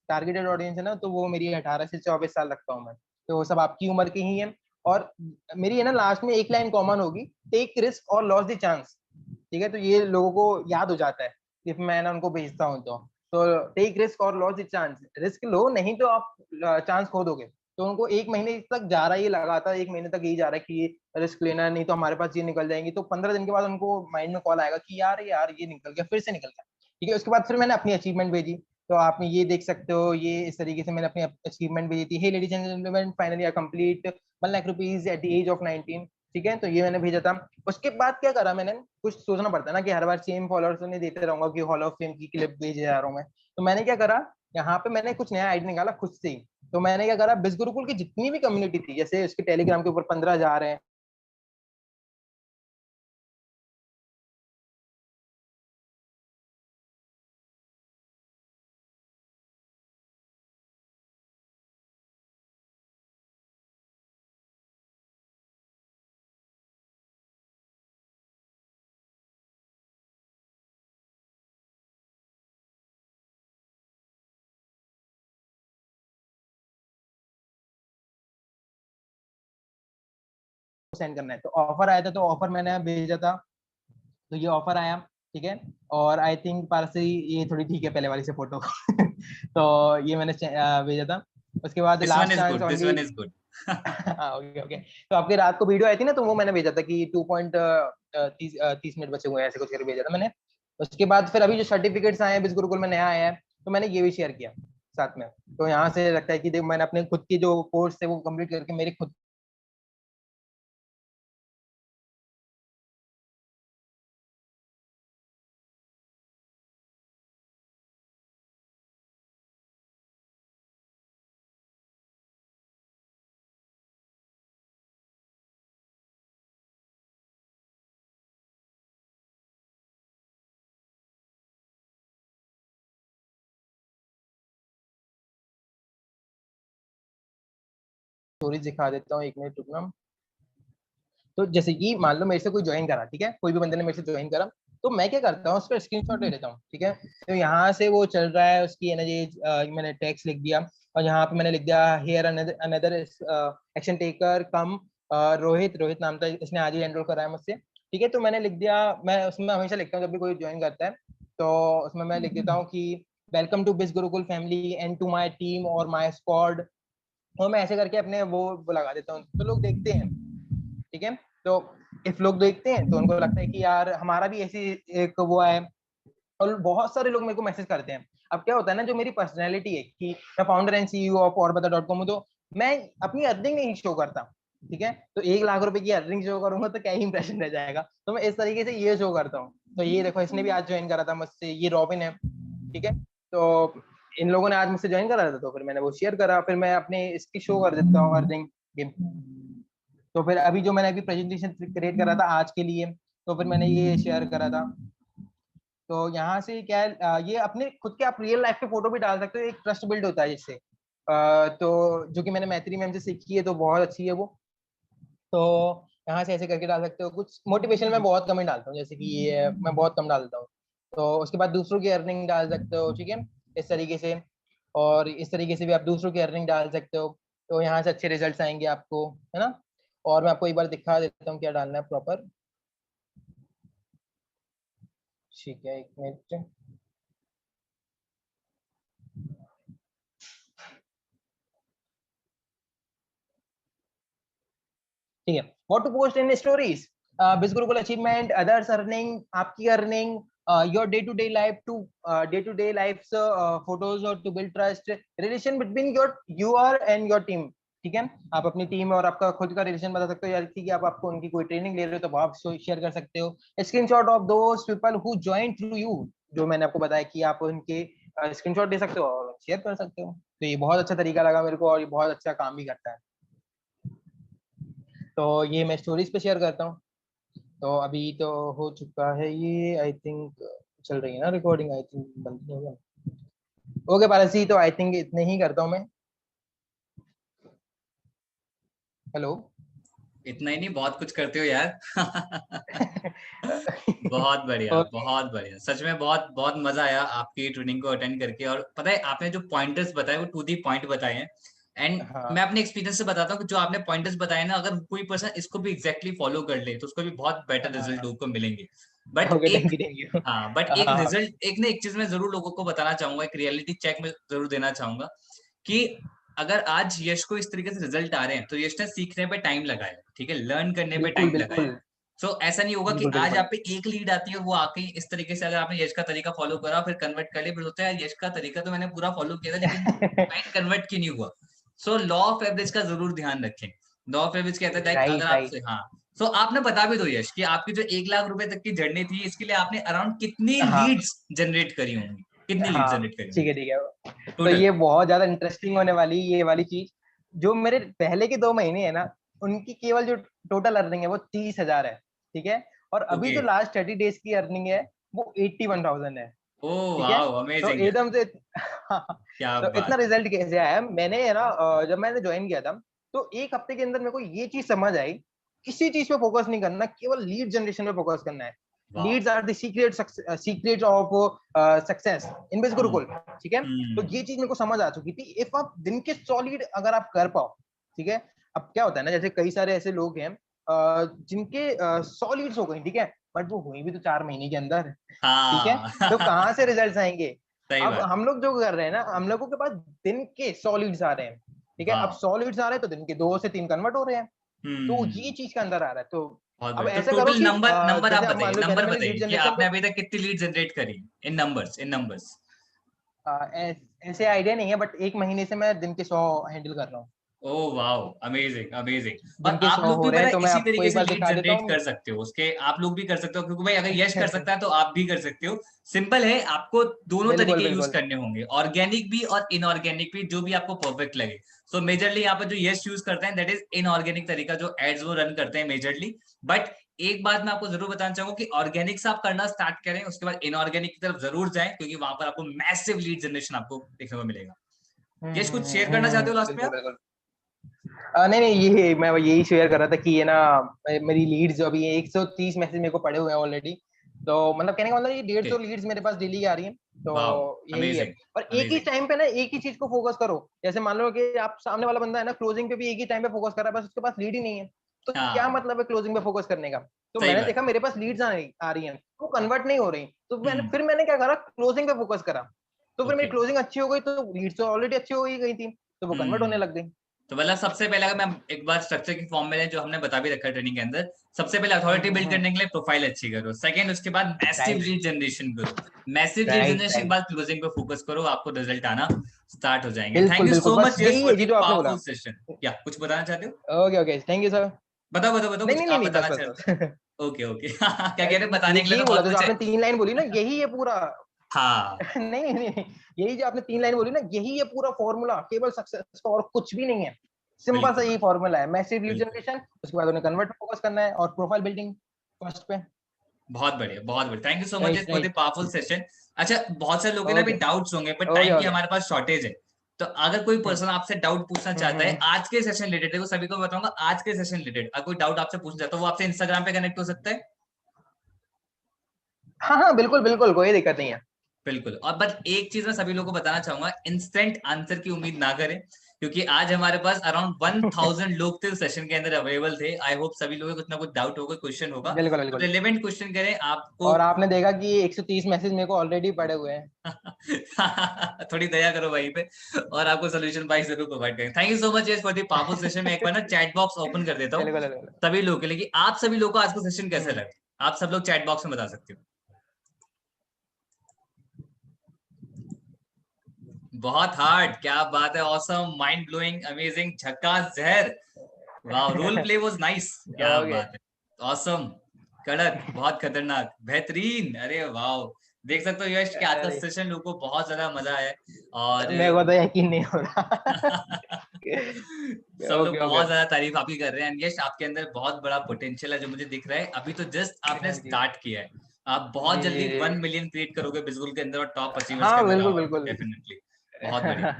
टारगेटेड ऑडियंस है ना, तो वो मेरी 18 से 24 साल रखता हूँ मैं, तो सब आपकी उम्र के ही है। और मेरी है ना लास्ट में एक लाइन कॉमन होगी, टेक रिस्क और लॉस द चांस, ठीक है। तो ये लोगों को याद हो जाता है इफ मैं ना उनको भेजता हूँ तो टेक रिस्क और लॉस द चांस, रिस्क लो नहीं तो आप चांस खो दोगे। तो उनको 1 महीने तक जा रहा है, ये लगातार 1 महीने तक यही जा रहा है कि रिस्क लेना, नहीं तो हमारे पास ये निकल जाएंगी। तो 15 दिन के बाद उनको माइंड में कॉल आएगा कि यार यार ये निकल गया, फिर से निकल गया, ठीक है। उसके बाद फिर मैंने अपनी अचीवमेंट भेजी, तो आप ये देख सकते हो, ये इस तरीके से मैंने अपनी अचीवमेंट भेजी थी। Hey ladies and gentleman, finally I complete 1 lakh rupees at the age of 19, ठीक है। तो ये मैंने भेजा था। उसके बाद क्या करा मैंने, कुछ सोचना पड़ता है ना कि हर बार सेम फॉलोअर्स नहीं देते रहूंगा कि हॉल ऑफ फेम की क्लिप भेजे जा रहा हूँ मैं। तो मैंने क्या करा, यहाँ पे मैंने कुछ नया आइडिया निकाला खुद से ही। तो मैंने क्या करा, बिस गुरुकुल की जितनी भी कम्युनिटी थी, जैसे उसके टेलीग्राम के ऊपर 15 हजार है, सेंड करना है। तो ऑफर आया था, तो ऑफर मैंने भेजा था, तो ये ऑफर आया, ठीक है। और आई थिंक पारसी ये थोड़ी ठीक है पहले वाली से फोटो। तो ये मैंने भेजा था। उसके बाद this one last is chance good, this only, one is good. Okay okay. तो आपकी रात को वीडियो आई थी ना, तो वो मैंने भेजा था कि 2.30 मिनट बचे हुए हैं, ऐसे कुछ करके भेजा था मैंने। उसके बाद फिर अभी जो सर्टिफिकेट्स आए हैं बिस गुरुकुल में नया आया है, तो मैंने ये भी शेयर किया साथ में। तो यहाँ से लगता है कि देख मैंने अपने खुद की जो कोर्स थे वो कंप्लीट करके मेरे खुद स्टोरीज दिखा देता हूँ, 1 मिनट रुकना। तो जैसे कि मान लो मेरे से कोई ज्वाइन करा, ठीक है, कोई भी बंदे ने मेरे से ज्वाइन करा, तो मैं क्या करता हूँ उसका स्क्रीनशॉट ले लेता हूँ, ठीक है। तो यहाँ से वो चल रहा है उसकी एनर्जी, मैंने टेक्स्ट लिख दिया, और यहाँ पे मैंने लिख दिया हियर अनदर एक्शन टेकर कम रोहित, रोहित नाम था, इसने आज ही एनरोल करा है मुझसे, ठीक है। तो मैंने लिख दिया, मैं उसमें हमेशा लिखता हूँ जब भी कोई ज्वाइन करता है, तो उसमें मैं लिख देता हूँ कि welcome to biz Gurukul family and to my team और माई स्क्वाड, और मैं ऐसे करके अपने वो लगा देता हूँ, तो लोग देखते हैं, ठीक है। तो इफ लोग देखते हैं तो उनको लगता है कि यार हमारा भी ऐसी एक वो है, और बहुत सारे लोग मेरे को मैसेज करते हैं। अब क्या होता है ना, जो मेरी पर्सनैलिटी है कि मैं फाउंडर एंड सीईओ ऑफ औरबता.com हूँ, तो मैं अपनी अर्निंग नहीं शो करता, ठीक है। तो 1 लाख रुपए की अर्निंग शो करूंगा तो क्या ही इंप्रेशन रह जाएगा, तो मैं इस तरीके से ये शो करता हूँ। तो ये देखो, इसने भी आज ज्वाइन करा था मुझसे, ये रॉबिन है, ठीक है। तो इन लोगों ने आज मुझसे ज्वाइन करा था, तो फिर मैंने वो शेयर करा, फिर मैं अपने इसकी शो कर देता हूँ अर्निंग। तो फिर अभी जो मैंने अभी प्रेजेंटेशन क्रिएट करा था आज के लिए, तो फिर मैंने ये शेयर करा था। तो यहाँ से क्या है, ये अपने खुद के आप रियल लाइफ के फोटो भी डाल सकते हो, एक ट्रस्ट बिल्ड होता है जिससे। तो जो कि मैंने मैत्री मैम से सीखी है, तो बहुत अच्छी है वो। तो यहाँ से ऐसे करके डाल सकते हो। कुछ मोटिवेशन मैं बहुत कम ही डालता हूँ, जैसे कि ये मैं बहुत कम डालता हूँ। तो उसके बाद दूसरों की अर्निंग डाल सकते हो, ठीक है, इस तरीके से। और इस तरीके से भी आप दूसरों की अर्निंग डाल सकते हो, तो यहाँ से अच्छे रिजल्ट्स आएंगे आपको, है ना। और मैं आपको एक बार दिखा देता हूँ क्या डालना है प्रॉपर, ठीक है, 1 मिनट। ठीक है, what to post in stories, Bizgurukul achievement, others earning, आपकी earning, your day to day life photos, और to build trust relation between your your and your team, ठीक है। आप अपनी टीम और आपका खुद का रिलेशन बता सकते हो, यार ठीक है, आप आपको उनकी कोई ट्रेनिंग ले रहे हो तो आप शेयर कर सकते हो। Screenshot of those people who join through you, जो मैंने आपको बताया कि आप उनके स्क्रीनशॉट दे सकते हो और शेयर कर सकते हो। तो ये बहुत अच्छा तरीका लगा मेरे को, और ये बहुत अच्छा काम भी करता है। तो ये मैं स्टोरीज पे शेयर करता हूँ। तो अभी तो हो चुका है ये, आई थिंक चल रही है ना रिकॉर्डिंग, आई थिंक बंद नहीं होगा। ओके पारसी, तो आई थिंक इतने ही करता हूँ मैं। हेलो। इतना ही नहीं, बहुत कुछ करते हो यार। बहुत बढ़िया, ओके। बहुत बढ़िया, सच में बहुत बहुत मजा आया आपकी ट्रेनिंग को अटेंड करके। और पता है आपने जो पॉइंटर्स बताए वो टू दी पॉइंट बताए हैं। एंड मैं हाँ अपने एक्सपीरियंस से बताता हूँ कि जो आपने पॉइंटर्स बताए ना, अगर कोई पर्सन इसको भी एग्जैक्टली फॉलो कर ले तो उसको भी बहुत बेटर रिजल्ट हाँ। को मिलेंगे। बट ओके, एक, थैंक यू थैंक यू। हाँ बट एक हाँ रिजल्ट, एक ना एक चीज मैं जरूर लोगों को बताना चाहूंगा, एक रियलिटी चेक में जरूर देना चाहूंगा कि अगर आज यश को इस तरीके से रिजल्ट आ रहे हैं तो यश ने सीखने पे टाइम लगाया, ठीक है, लर्न करने पे बिल्कुल टाइम लगाया। बिल्कुल। सो ऐसा नहीं होगा कि बिल्कुल आज बिल्कुल। आप पे एक लीड आती है और वो आके ही इस तरीके से, अगर आपने यश का तरीका फॉलो करा फिर कन्वर्ट कर लिया, फिर होता है यार यश का तरीका तो मैंने पूरा फॉलो किया था लेकिन क्लाइंट कन्वर्ट क्यों नहीं हुआ। सो लॉ ऑफ एवरेज का जरूर ध्यान रखें। लॉ ऑफ एवरेज कहता है like, अगर राइट आपसे, राइट। हाँ। सो आपने बता भी दो यश कि आपकी जो 1 लाख रुपए तक की जर्नी थी, इसके लिए आपने अराउंड कितनी हाँ लीड्स जनरेट करी होंगी, कितनी लीड हाँ, जनरेट करी ठीक होंगी है ठीक है। तो टोटल। ये बहुत ज्यादा इंटरेस्टिंग होने वाली ये वाली चीज। जो मेरे पहले के 2 महीने है ना, उनकी केवल जो टोटल अर्निंग है वो 30,000 है, ठीक है। और अभी ओके। जो लास्ट 30 डेज की अर्निंग है वो 81,000 है, ओ ठीक है। वाओ, तो अमेजिंग यार, एकदम से क्या तो इतना बात है। रिजल्ट कैसे आया, मैंने है ना जब मैंने ज्वाइन किया था, तो 1 हफ्ते के अंदर मेरे को ये चीज समझ आई, किसी चीज पे फोकस नहीं करना, केवल लीड जनरेशन पे फोकस करना है। Wow. Leads are the secret of success in biz hmm. Gurukul, ठीक है। तो ये चीज मेरे को समझ आ चुकी थी। इफ आप दिन के 100 लीड अगर आप कर पाओ, ठीक है। अब क्या होता है ना, जैसे कई सारे ऐसे लोग हैं जिनके 100 लीड्स हो गई, ठीक है, बट वो हुई भी तो 4 महीने के अंदर, ठीक है। हाँ। तो कहाँ से रिजल्ट्स आएंगे। सही अब बात। हम लोग जो कर रहे हैं ना, हम लोगों के पास दिन के 100 लीड्स आ रहे हैं, ठीक है, अब 100 लीड्स आ रहे हैं तो दिन के 2 से 3 कन्वर्ट हो रहे हैं, तो ये चीज के अंदर आ रहा है। तो बहुत अब बढ़िया। तो ऐसा करो टोटल कि नंबर नंबर आप जैसे अब बताइए, मान लो जैसे नंबर मैंने लीड बताइए कि जनरेशन आपने पे अभी तक कितनी लीड जनरेट करी इन नंबर्स, इन नंबर्स। ऐसे आइडिया नहीं है, बट 1 महीने से मैं दिन के 100 हैंडल कर रहा हूँ। Oh wow, amazing amazing. और दिन के आप 100 लोग हो भी रहे पता हैं, है तो मैं इसी आपको तरीके एक से बार लीड दिखा देता जनरेट हूँ। कर सकते हो, उसके आप लोग भी कर सकते हो, क्योंकि भाई अगर यश कर सकता है तो आप भी कर सकते हो। सिंपल है, आपको दोनों बिल्कुल तरीके यूज बिल्कुल। करने होंगे, ऑर्गेनिक भी और इनऑर्गेनिक भी, जो भी आपको परफेक्ट लगे। सो मेजरली यहाँ पर जो यश यूज करते हैं दैट इज इनऑर्गेनिक तरीका, जो एड्स वो रन करते हैं मेजरली। बट एक बात मैं आपको जरूर बताना चाहूंगा कि ऑर्गेनिक से आप करना स्टार्ट करें, उसके बाद इनऑर्गेनिक की तरफ जरूर जाएं, क्योंकि वहां पर आपको मैसिव लीड जनरेशन आपको देखने को मिलेगा। यश कुछ शेयर करना चाहते हो लास्ट में बिल्कुल आप? बिल्कुल। नहीं नहीं, ये मैं यही शेयर कर रहा था कि ये ना, मेरी लीड्स जो अभी 130 मैसेज मेरे को पड़े हुए हैं ऑलरेडी। तो मतलब कहने का मतलब ये 150 लीड्स मेरे पास डेली आ रही हैं, वाओ, तो यही है। अमेजिंग और एक ही अमेजिंग। टाइम पे ना एक ही चीज को फोकस करो। जैसे मान लो कि आप सामने वाला बंदा है ना, क्लोजिंग पे भी एक ही टाइम पे फोकस कर रहा है, बस उसके पास लीड ही नहीं है, तो क्या हाँ, मतलब है क्लोजिंग पे फोकस करने का। तो सही मैंने बात। देखा मेरे पास लीड्स आ रही हैं, वो कन्वर्ट नहीं हो रही, तो हम्म। मैंने क्या करा, क्लोजिंग पे फोकस करा। तो फिर मेरी ओके। क्लोजिंग अच्छी हो गई, तो लीड्स तो ऑलरेडी अच्छी हो ही गई थी, तो वो कन्वर्ट होने हम्म। लग गई। तो मतलब सबसे पहले अगर मैं एक बार स्ट्रक्चर की फॉर्म में जो हमने बता भी रखा है ट्रेनिंग के अंदर, सबसे पहले अथॉरिटी बिल्ड करने के लिए प्रोफाइल अच्छी करो, सेकंड उसके बाद मैसिव राइट लीड जनरेशन करो, मैसिव लीड राइट जनरेशन के राइट। बाद क्लोजिंग पे फोकस करो, आपको रिजल्ट आना स्टार्ट हो जाएंगे। थैंक बिल्कुल यू बिल्कुल, सो बस मच यस यही फॉर है जी द जो आपने बोला। Powerful session. क्या कुछ बताना चाहते हो? Okay okay, thank you sir. बताओ बताओ बताओ, नहीं कुछ नहीं नहीं आप नहीं, बस बताना बस चाहते बस। हो? ओके ओके क्या कह रहे हैं, बताने के लिए यही तो बोला बहुत था जो कुछ है। आपने 3 लाइन बोली ना, यही है पूरा। हाँ, नहीं नहीं नहीं, यही जो आपने 3 लाइन बोली ना, यही है पूरा फॉर्मूला केवल सक्सेस का, और कुछ भी नहीं है। सिंपल सा बिल्कुल यही फॉर्मूला है, मैसिव लीड बिल्कुल। जनरेशन, उसके बाद उन्हें कन्वर्ट फोकस करना है, और प्रोफाइल बिल्डिंग फर्स्ट पे। बहुत बढ़िया बहुत बढ़िया, thank you so much right for the right. Powerful session. अच्छा, बहुत सारे लोगों के ना भी ओके डाउट्स होंगे, पर ओके टाइम की ओके। हमारे पास शॉर्टेज है। तो अगर कोई पर्सन आपसे डाउट पूछना चाहता है हम्म। आज के सेशन रिलेटेड, वो सभी को बताऊंगा आज के सेशन रिलेटेड, अगर कोई डाउट आपसे पूछना चाहता है वो आपसे इंस्टाग्राम पे कनेक्ट हो सकता है। हाँ हाँ, बिल्कुल बिल्कुल, कोई दिक्कत नहीं है। बिल्कुल। और बस एक चीज मैं सभी लोगों को बताना चाहूंगा, इंस्टेंट आंसर की उम्मीद ना करें, क्योंकि आज हमारे पास अराउंड 1000 लोग थे सेशन के अंदर अवेलेबल थे। आई होप सभी लोगों को कुछ ना कुछ डाउट होगा, क्वेश्चन होगा, बिल्कुल तो बिल्कुल। रिलेवेंट क्वेश्चन करें आपको। और आपने देखा कि 130 मैसेज मेरे को ऑलरेडी पड़े हुए हैं। थोड़ी दया करो भाई पे, और आपको सोल्यूशन भाई जरूर प्रोवाइड करेंगे। Thank you so much for the powerful session में। एक बार ना चैट बॉक्स ओपन कर देता हूँ बिल्कुल बिल्कुल। सभी लोगों के लिए, कि आप सभी लोगों को आज का सेशन कैसे हम्म। लगा, आप सब लोग चैट बॉक्स में बता सकते हो। बहुत हार्ड, क्या बात है, ऑसम, माइंड ब्लोइंग, अमेजिंग, झक्कास, जहर, वाह, रोल प्ले वाज नाइस, क्या ओके। बात है, ऑसम, कड़क, बहुत खतरनाक, बेहतरीन, अरे वाह। देख सकते हो यश कि आज का अरे, सेशन लोगों को बहुत ज्यादा मजा आया है। और मेरे को तो यकीन नहीं हो रहा। सब लोग ओके ओके। बहुत ज्यादा तारीफ आपकी कर रहे हैं, यश आपके अंदर बहुत बड़ा पोटेंशियल है जो मुझे दिख रहा है, अभी तो जस्ट आपने हाँ जी स्टार्ट किया है। आप जी बहुत जल्दी जी। 1 मिलियन क्रिएट करोगे बिजगुल के अंदर और टॉप अचीवर्स के हाँ अंदर बिल्कुल आओगे बिल्कुल। डेफिनेटली। बहुत बढ़िया।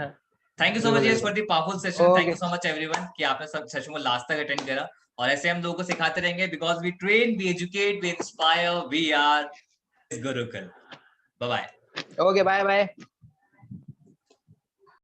थैंक यू सो बिल्कुल मच यस बिल्कुल। For the powerful session, thank you okay. So much everyone कि आपने सब सेशन को लास्ट तक अटेंड करा। और ऐसे हम लोगों को सिखाते रहेंगे, because we train, we educate, we inspire, we are Gurukul. Bye bye. Okay, bye bye.